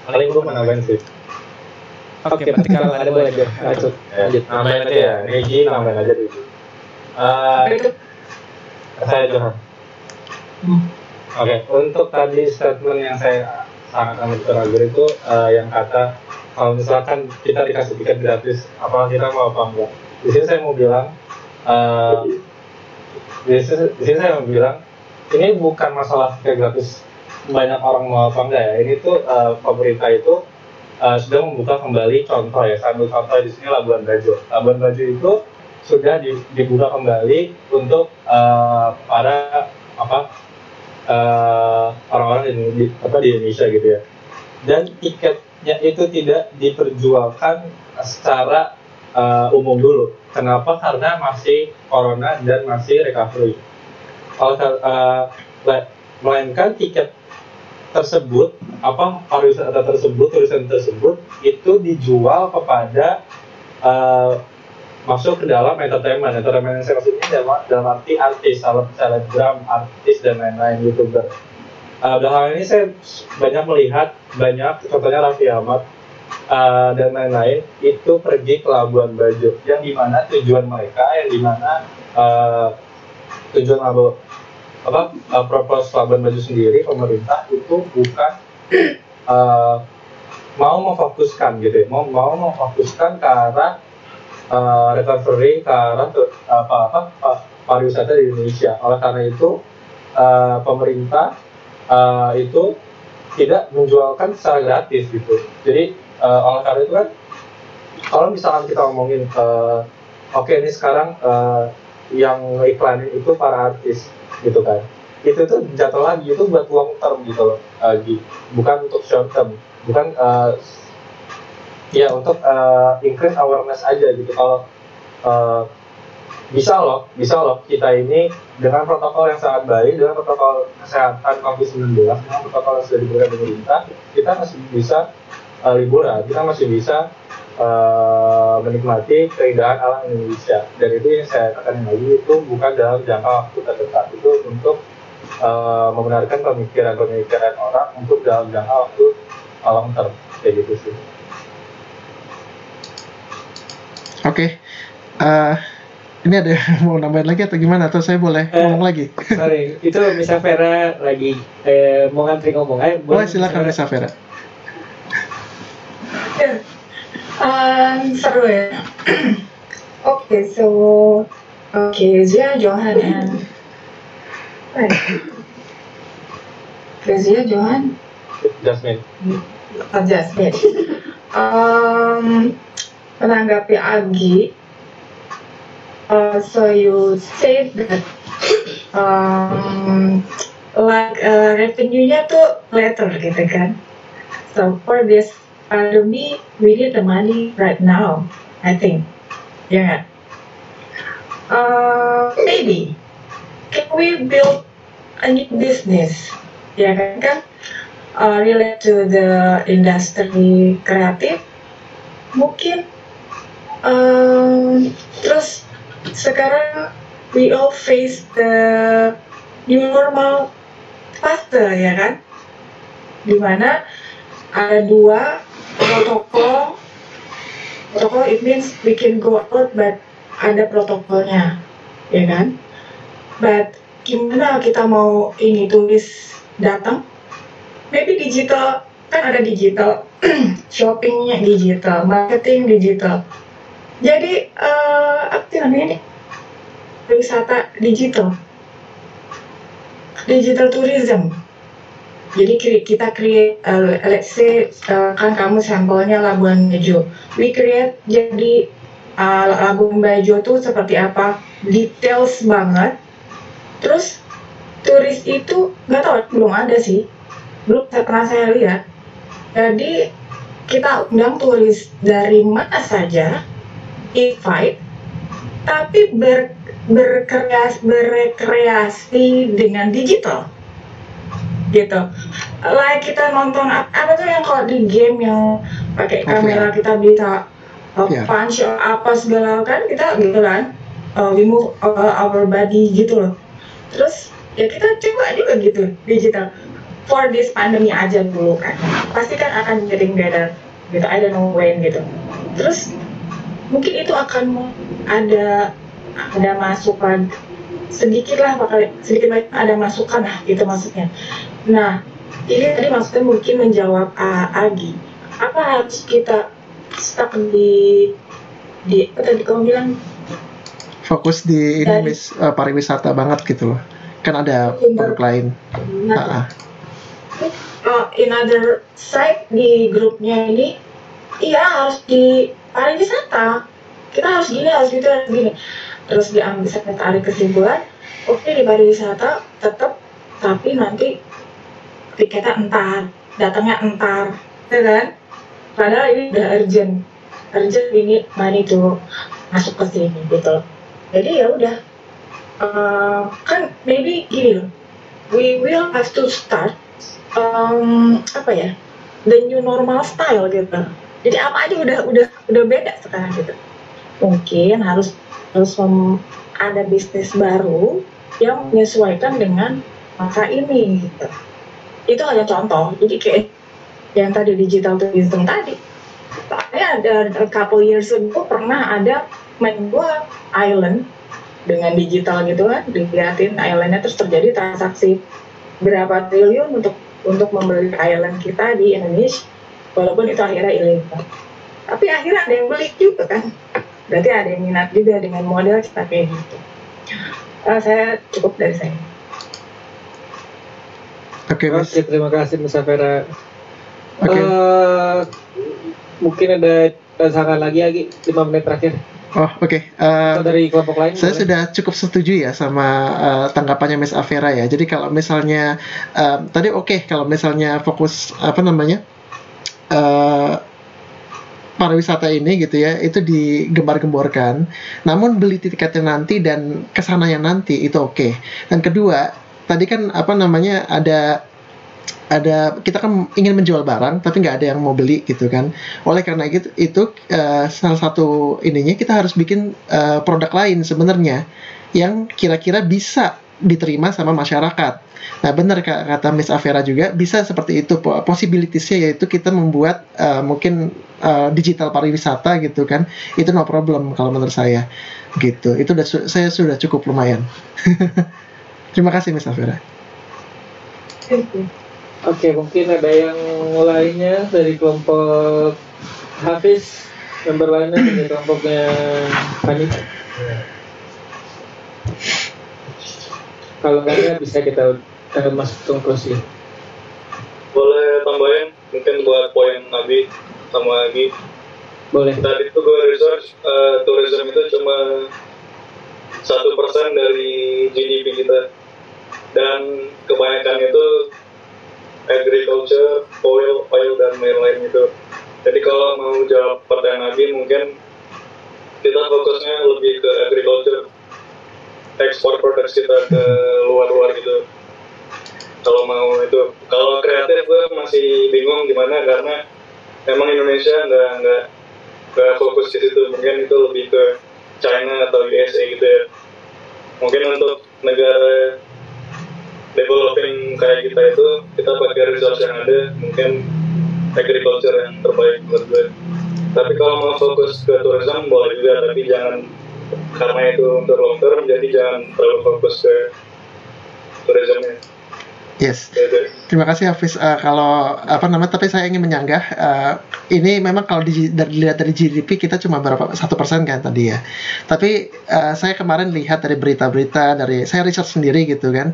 Paling gue menambahin sih. Oke, berarti kalau ada boleh lanjut. Nambahin aja ya, Regi nambahin aja dulu. Saya Johan. Oke, untuk tadi statement yang saya sangat amat terakhir itu yang kata kalau misalkan kita dikasih tiket gratis, apakah kita mau apa enggak? Di sini saya mau bilang di sini saya mau bilang ini bukan masalah tiket gratis banyak orang mau apa enggak ya. Ini tuh pemerintah itu sudah membuka kembali contoh ya. Saya ambil contoh di sini Labuan Bajo. Labuan Bajo itu sudah dibuka kembali untuk para orang-orang di Indonesia gitu ya. Dan tiketnya itu tidak diperjualkan secara umum dulu. Kenapa? Karena masih corona dan masih recovery. Melainkan tiket tersebut, pariwisata tersebut, turisme tersebut itu dijual kepada masuk ke dalam entertainment yang saya maksudnya dalam arti artis, selebgram, artis dan lain-lain, YouTuber. Dalam hal ini saya banyak melihat contohnya Raffi Ahmad dan lain-lain itu pergi ke Labuan Bajo, yang dimana tujuan mereka, tujuan propose Labuan Bajo sendiri, pemerintah itu bukan mau memfokuskan gitu ya, mau memfokuskan ke arah recovery, ke arah pariwisata di Indonesia. Oleh karena itu pemerintah itu tidak menjualkan secara gratis gitu. Jadi oleh karena itu kan, kalau misalkan kita ngomongin oke, ini sekarang yang iklanin itu para artis gitu kan, itu tuh jatuh lagi itu buat long term gitu loh, bukan untuk short term, bukan ya untuk increase awareness aja gitu. Kalau bisa loh kita ini dengan protokol yang sangat baik, dengan protokol kesehatan COVID-19, dengan protokol yang sudah diberikan pemerintah, kita masih bisa liburan, kita masih bisa menikmati keindahan alam Indonesia. Dan itu yang saya katakan lagi, itu bukan dalam jangka waktu terdekat, itu untuk membenarkan pemikiran orang untuk dalam jangka waktu long term, kayak gitu sih. Oke. Ini ada mau nambahin lagi atau gimana? Atau saya boleh ngomong lagi? Sorry, itu Misa Vera lagi mau ngantri ngomong. Boleh, silakan Misa Vera. Seru ya. Kezia, Johan, and Kezia, Johan, Jasmine. Jasmine. Menanggapi Agi, so you said that revenue-nya tuh later gitu kan. So for this pandemic, we need the money right now, I think. Yeah. Maybe can we build a new business? Ya kan? Relate to the industry kreatif, mungkin. Terus sekarang we all face the new normal faster, ya kan? Dimana ada dua protokol it means we can go out, but ada protokolnya, ya kan? But gimana kita mau ini turis datang? Maybe digital, kan ada digital, shoppingnya digital, marketing digital. Jadi apa sih namanya nih? Wisata digital tourism. Jadi kita create, let's say kan kamu sampelnya Labuan Bajo, we create jadi Labuan Bajo tuh seperti apa, details banget. Terus turis itu nggak tahu, belum ada sih, belum pernah saya lihat. Jadi kita undang turis dari mana saja, invite, tapi berrekreasi dengan digital gitu. Like kita nonton apa tuh yang kalau di game yang pakai kamera kita bisa punch apa segala kan, kita gitu kan, we move our body gitu loh. Terus ya kita coba juga gitu digital for this pandemi aja dulu kan, pasti kan akan getting better gitu, I don't know when gitu. Terus mungkin itu akan ada masukan sedikit lah, sedikit banyak ada masukan lah gitu maksudnya. Nah ini tadi maksudnya mungkin menjawab Agi, apa harus kita stuck di apa tadi kamu bilang fokus di ini pariwisata banget gitu loh. Kan ada produk lain. In other side di grupnya ini, iya harus di pariwisata. Kita harus gini, harus gitu, harus gini. Terus diambil sampai tarik kesimpulan, oke, di pariwisata tetap, tapi nanti tiketnya entar, datangnya entar, ya kan? Padahal ini udah urgent ini money to masuk ke sini gitu. Jadi ya udah, kan maybe gini loh, we will have to start the new normal style gitu. Jadi apa aja udah beda sekarang gitu. Mungkin harus ada bisnis baru yang menyesuaikan dengan masa ini gitu. Itu hanya contoh. Jadi kayak yang tadi digital tourism tadi. Saya ada couple years ago pernah ada menjual island dengan digital gitu kan, dilihatin islandnya terus terjadi transaksi berapa triliun untuk membeli island kita di Indonesia, walaupun itu akhirnya ilegal. Tapi akhirnya ada yang beli juga kan. Berarti ada yang minat juga dengan model kita kayak gitu. Saya cukup dari saya. Oke, terima kasih Mbak Safera. Mungkin ada tantangan lagi 5 menit terakhir. Oke. Dari kelompok lain. Saya sudah cukup setuju ya sama tanggapannya Miss Afera ya. Jadi kalau misalnya tadi kalau misalnya fokus pariwisata ini gitu ya, itu digembar-gemborkan. Namun beli tiketnya nanti dan kesananya nanti itu oke. Dan kedua, tadi kan ada kita kan ingin menjual barang tapi nggak ada yang mau beli gitu kan. Oleh karena itu salah satu ininya kita harus bikin produk lain sebenarnya yang kira-kira bisa diterima sama masyarakat. Nah benar kata Miss Afera juga, bisa seperti itu possibilities-nya, yaitu kita membuat mungkin digital pariwisata gitu kan. Itu no problem kalau menurut saya gitu. Itu saya sudah cukup lumayan. Terima kasih Miss Afera. Oke, mungkin ada yang lainnya dari kelompok Hafiz, member lainnya dari kelompoknya Fani. Kalau nggak ada bisa kita masuk konklusi. Boleh tambahin mungkin buat poin Nabi sama Agi. Boleh. Tadi itu gue research tourism itu cuma 1% dari GDP kita, dan kebanyakan itu agriculture, oil dan lain-lain gitu. Jadi kalau mau jawab pertanyaan Nabi, mungkin kita fokusnya lebih ke agriculture, ekspor produk kita ke luar-luar gitu. Kalau mau itu, kalau kreatif gue masih bingung gimana, karena memang Indonesia nggak fokus di situ. Mungkin itu lebih ke China atau USA gitu ya. Mungkin untuk negara developing kayak kita itu, kita pakai resource yang ada, mungkin agriculture yang terbaik buat gue. Tapi kalau mau fokus ke tourism boleh juga, tapi jangan, karena itu untuk long term, jadi jangan terlalu fokus ke tourismnya. Yes, terima kasih Hafiz. Tapi saya ingin menyanggah, ini memang kalau dilihat dari GDP kita cuma berapa 1% kan tadi ya. Tapi saya kemarin lihat dari berita-berita, saya research sendiri gitu kan,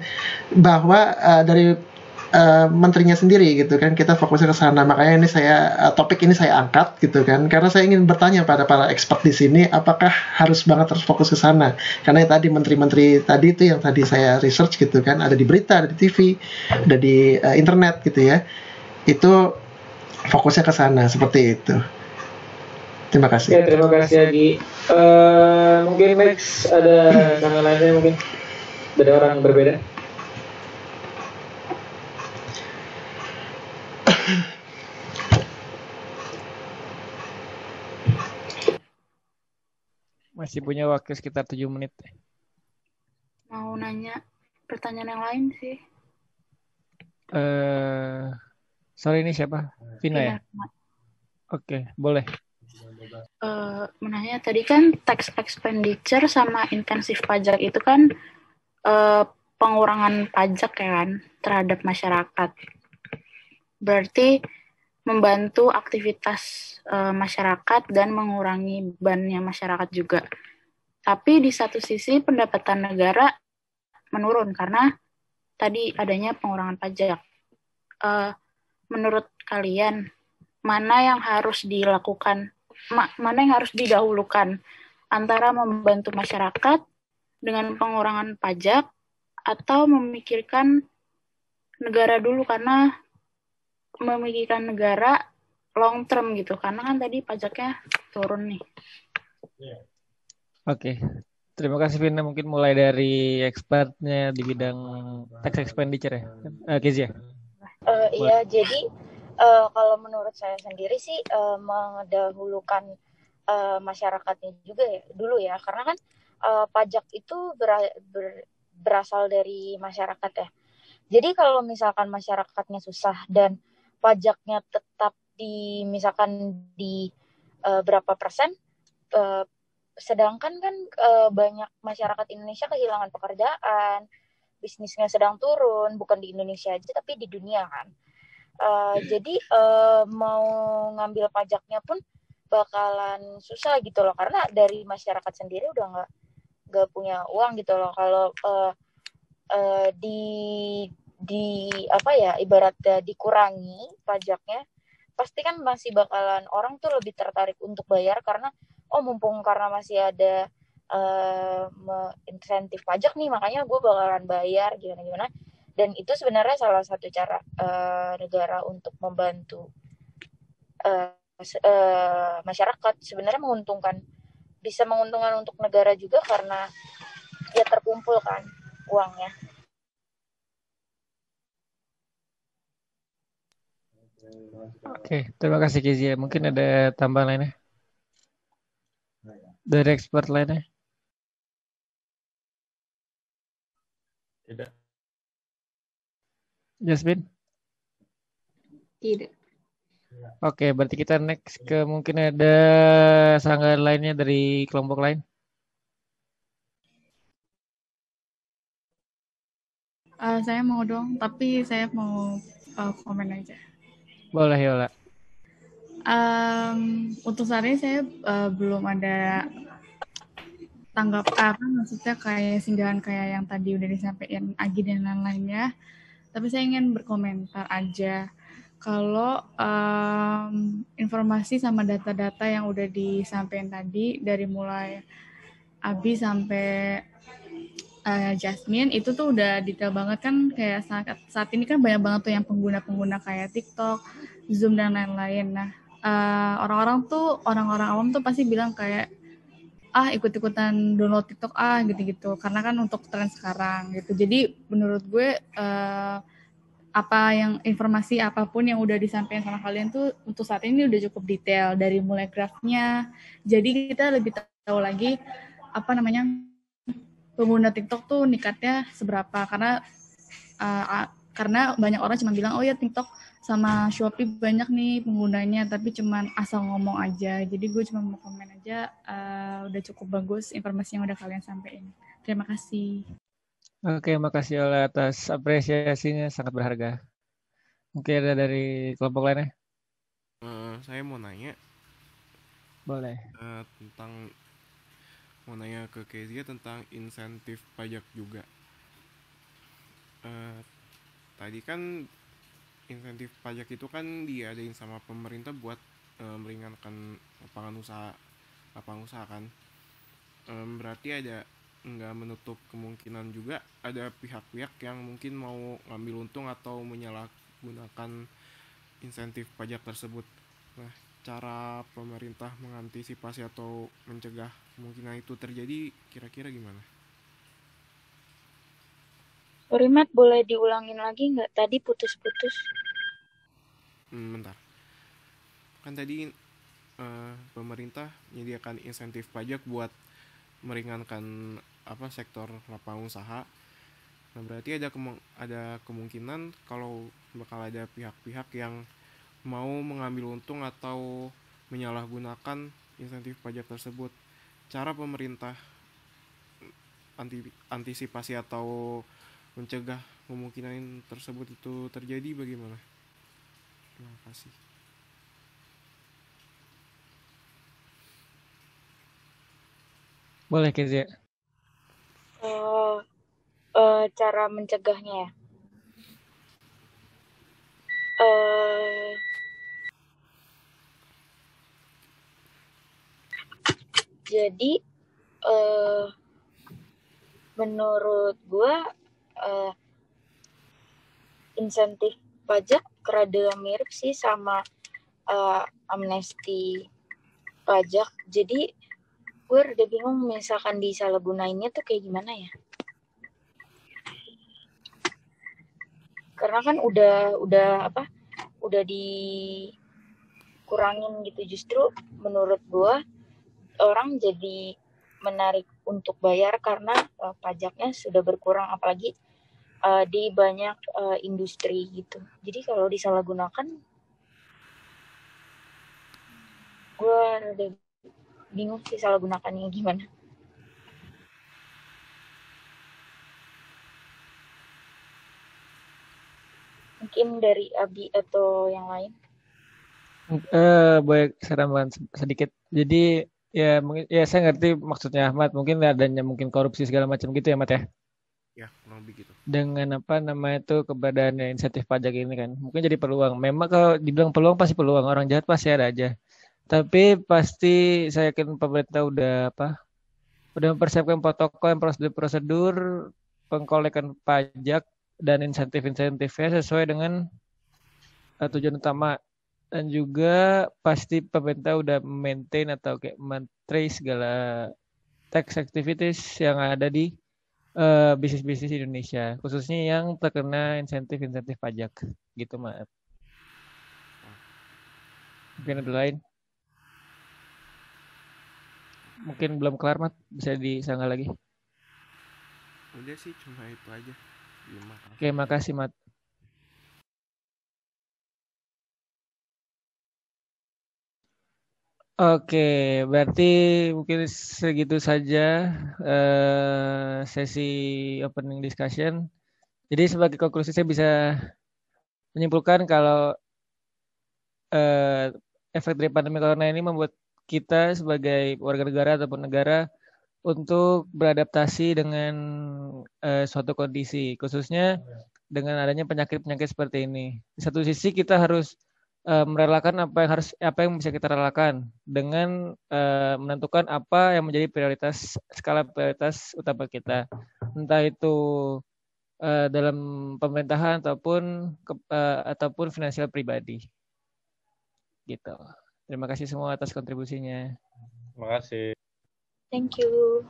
bahwa dari menterinya sendiri gitu kan, kita fokusnya ke sana. Makanya ini topik ini saya angkat gitu kan, karena saya ingin bertanya pada para expert di sini, apakah harus fokus ke sana? Karena tadi menteri-menteri tadi itu yang tadi saya research gitu kan, ada di berita, ada di TV, ada di internet gitu ya. Itu fokusnya ke sana seperti itu. Terima kasih. Ya, terima kasih Agi. Mungkin next ada tangan lainnya, mungkin dari orang berbeda. Masih punya waktu sekitar 7 menit. Mau nanya pertanyaan yang lain sih. Sorry, ini siapa? Vina ya? Oke, boleh. Menanya tadi kan tax expenditure sama intensif pajak itu kan pengurangan pajak ya kan terhadap masyarakat. Berarti membantu aktivitas masyarakat dan mengurangi bebannya masyarakat juga. Tapi di satu sisi pendapatan negara menurun karena tadi adanya pengurangan pajak. Menurut kalian, mana yang harus dilakukan, mana yang harus didahulukan antara membantu masyarakat dengan pengurangan pajak atau memikirkan negara dulu, karena memikirkan negara long term gitu, karena kan tadi pajaknya turun nih. Oke, terima kasih Vina. Mungkin mulai dari expertnya di bidang tax expenditure ya, Kezia. Iya, jadi kalau menurut saya sendiri sih mendahulukan masyarakatnya juga ya dulu ya, karena kan pajak itu berasal dari masyarakat ya. Jadi kalau misalkan masyarakatnya susah dan pajaknya tetap misalkan di berapa persen, sedangkan kan banyak masyarakat Indonesia kehilangan pekerjaan, bisnisnya sedang turun, bukan di Indonesia aja tapi di dunia kan. Jadi mau ngambil pajaknya pun bakalan susah gitu loh, karena dari masyarakat sendiri udah nggak punya uang gitu loh. Kalau apa ya, ibaratnya dikurangi pajaknya, pasti kan masih bakalan orang tuh lebih tertarik untuk bayar, karena mumpung karena masih ada insentif pajak nih, makanya gue bakalan bayar gimana. Dan itu sebenarnya salah satu cara negara untuk membantu masyarakat, sebenarnya bisa menguntungkan untuk negara juga, karena ya terkumpul kan uangnya. Oke, terima kasih Kezia. Mungkin ada tambahan lainnya dari expert lainnya? Tidak. Jasmine? Tidak. Oke, berarti kita next ke mungkin ada sanggahan lainnya dari kelompok lain. Saya mau dong, tapi saya mau komen aja. Boleh, Yola. Untuk saat ini saya belum ada tanggap maksudnya kayak singgahan kayak yang tadi udah disampaikan Agi dan lain-lainnya. Tapi saya ingin berkomentar aja kalau informasi sama data-data yang udah disampaikan tadi dari mulai Abi sampai Jasmine itu tuh udah detail banget kan, kayak saat ini kan banyak banget tuh yang pengguna-pengguna kayak TikTok, Zoom dan lain-lain. Nah, orang-orang awam tuh pasti bilang kayak ikut-ikutan download TikTok gitu-gitu, karena kan untuk tren sekarang gitu. Jadi menurut gue informasi apapun yang udah disampaikan sama kalian tuh untuk saat ini udah cukup detail, dari mulai grafnya. Jadi kita lebih tahu lagi pengguna TikTok tuh nikatnya seberapa, karena banyak orang cuma bilang ya TikTok sama Shopee banyak nih penggunanya, tapi cuman asal ngomong aja. Jadi gue cuma mau komen aja, udah cukup bagus informasi yang udah kalian sampaikan. Terima kasih. Oke, makasih Yola atas apresiasinya, sangat berharga. Mungkin ada dari kelompok lainnya? Saya mau nanya. Boleh. Mau nanya ke Kezia tentang insentif pajak juga. Tadi kan insentif pajak itu kan diadain sama pemerintah buat meringankan lapangan usaha kan. Berarti nggak menutup kemungkinan juga ada pihak-pihak yang mungkin mau ngambil untung atau menyalahgunakan insentif pajak tersebut. Nah, cara pemerintah mengantisipasi atau mencegah kemungkinan itu terjadi kira-kira gimana? Sorry Matt, boleh diulangin lagi nggak? Tadi putus-putus. Bentar. Kan tadi pemerintah menyediakan insentif pajak buat meringankan sektor lapangan usaha. Nah, berarti ada kemungkinan kalau bakal ada pihak-pihak yang mau mengambil untung atau menyalahgunakan insentif pajak tersebut. Cara pemerintah antisipasi atau mencegah kemungkinan tersebut itu terjadi bagaimana? Terima kasih. Boleh Kezia. Cara mencegahnya ya. Jadi menurut gue insentif pajak rada mirip sih sama amnesti pajak. Jadi gue rada bingung misalkan disalahgunainnya tuh kayak gimana ya. Karena kan udah dikurangin gitu. Justru menurut gue orang jadi menarik untuk bayar karena pajaknya sudah berkurang, apalagi di banyak industri gitu. Jadi kalau disalahgunakan, gue rada bingung sih salahgunakannya gimana. Mungkin dari Abi atau yang lain. Baik, saya tambahan sedikit. Jadi ya mungkin ya saya ngerti maksudnya Ahmad, mungkin adanya mungkin korupsi segala macam gitu ya Ahmad ya. Ya, kurang lebih gitu. Dengan apa namanya itu keberadaan insentif pajak ini kan, mungkin jadi peluang. Memang kalau dibilang peluang pasti peluang, orang jahat pasti ada aja. Tapi pasti saya yakin pemerintah udah mempersiapkan protokol, prosedur pengkolekan pajak dan insentif-insentifnya sesuai dengan tujuan utama. Dan juga pasti pemerintah udah maintain atau kayak men-trace segala tax activities yang ada di bisnis-bisnis Indonesia, khususnya yang terkena insentif pajak gitu, maaf. Mungkin ada lain? Mungkin belum kelar, Mat. Bisa disanggah lagi. Udah sih, cuma itu aja. Oke, makasih, Mat. Oke, berarti mungkin segitu saja sesi opening discussion. Jadi sebagai konklusi saya bisa menyimpulkan kalau efek dari pandemi corona ini membuat kita sebagai warga negara ataupun negara untuk beradaptasi dengan suatu kondisi, khususnya dengan adanya penyakit-penyakit seperti ini. Di satu sisi kita harus merelakan apa yang bisa kita relakan dengan menentukan apa yang menjadi skala prioritas utama kita, entah itu dalam pemerintahan ataupun finansial pribadi. Gitu. Terima kasih semua atas kontribusinya. Terima kasih. Thank you.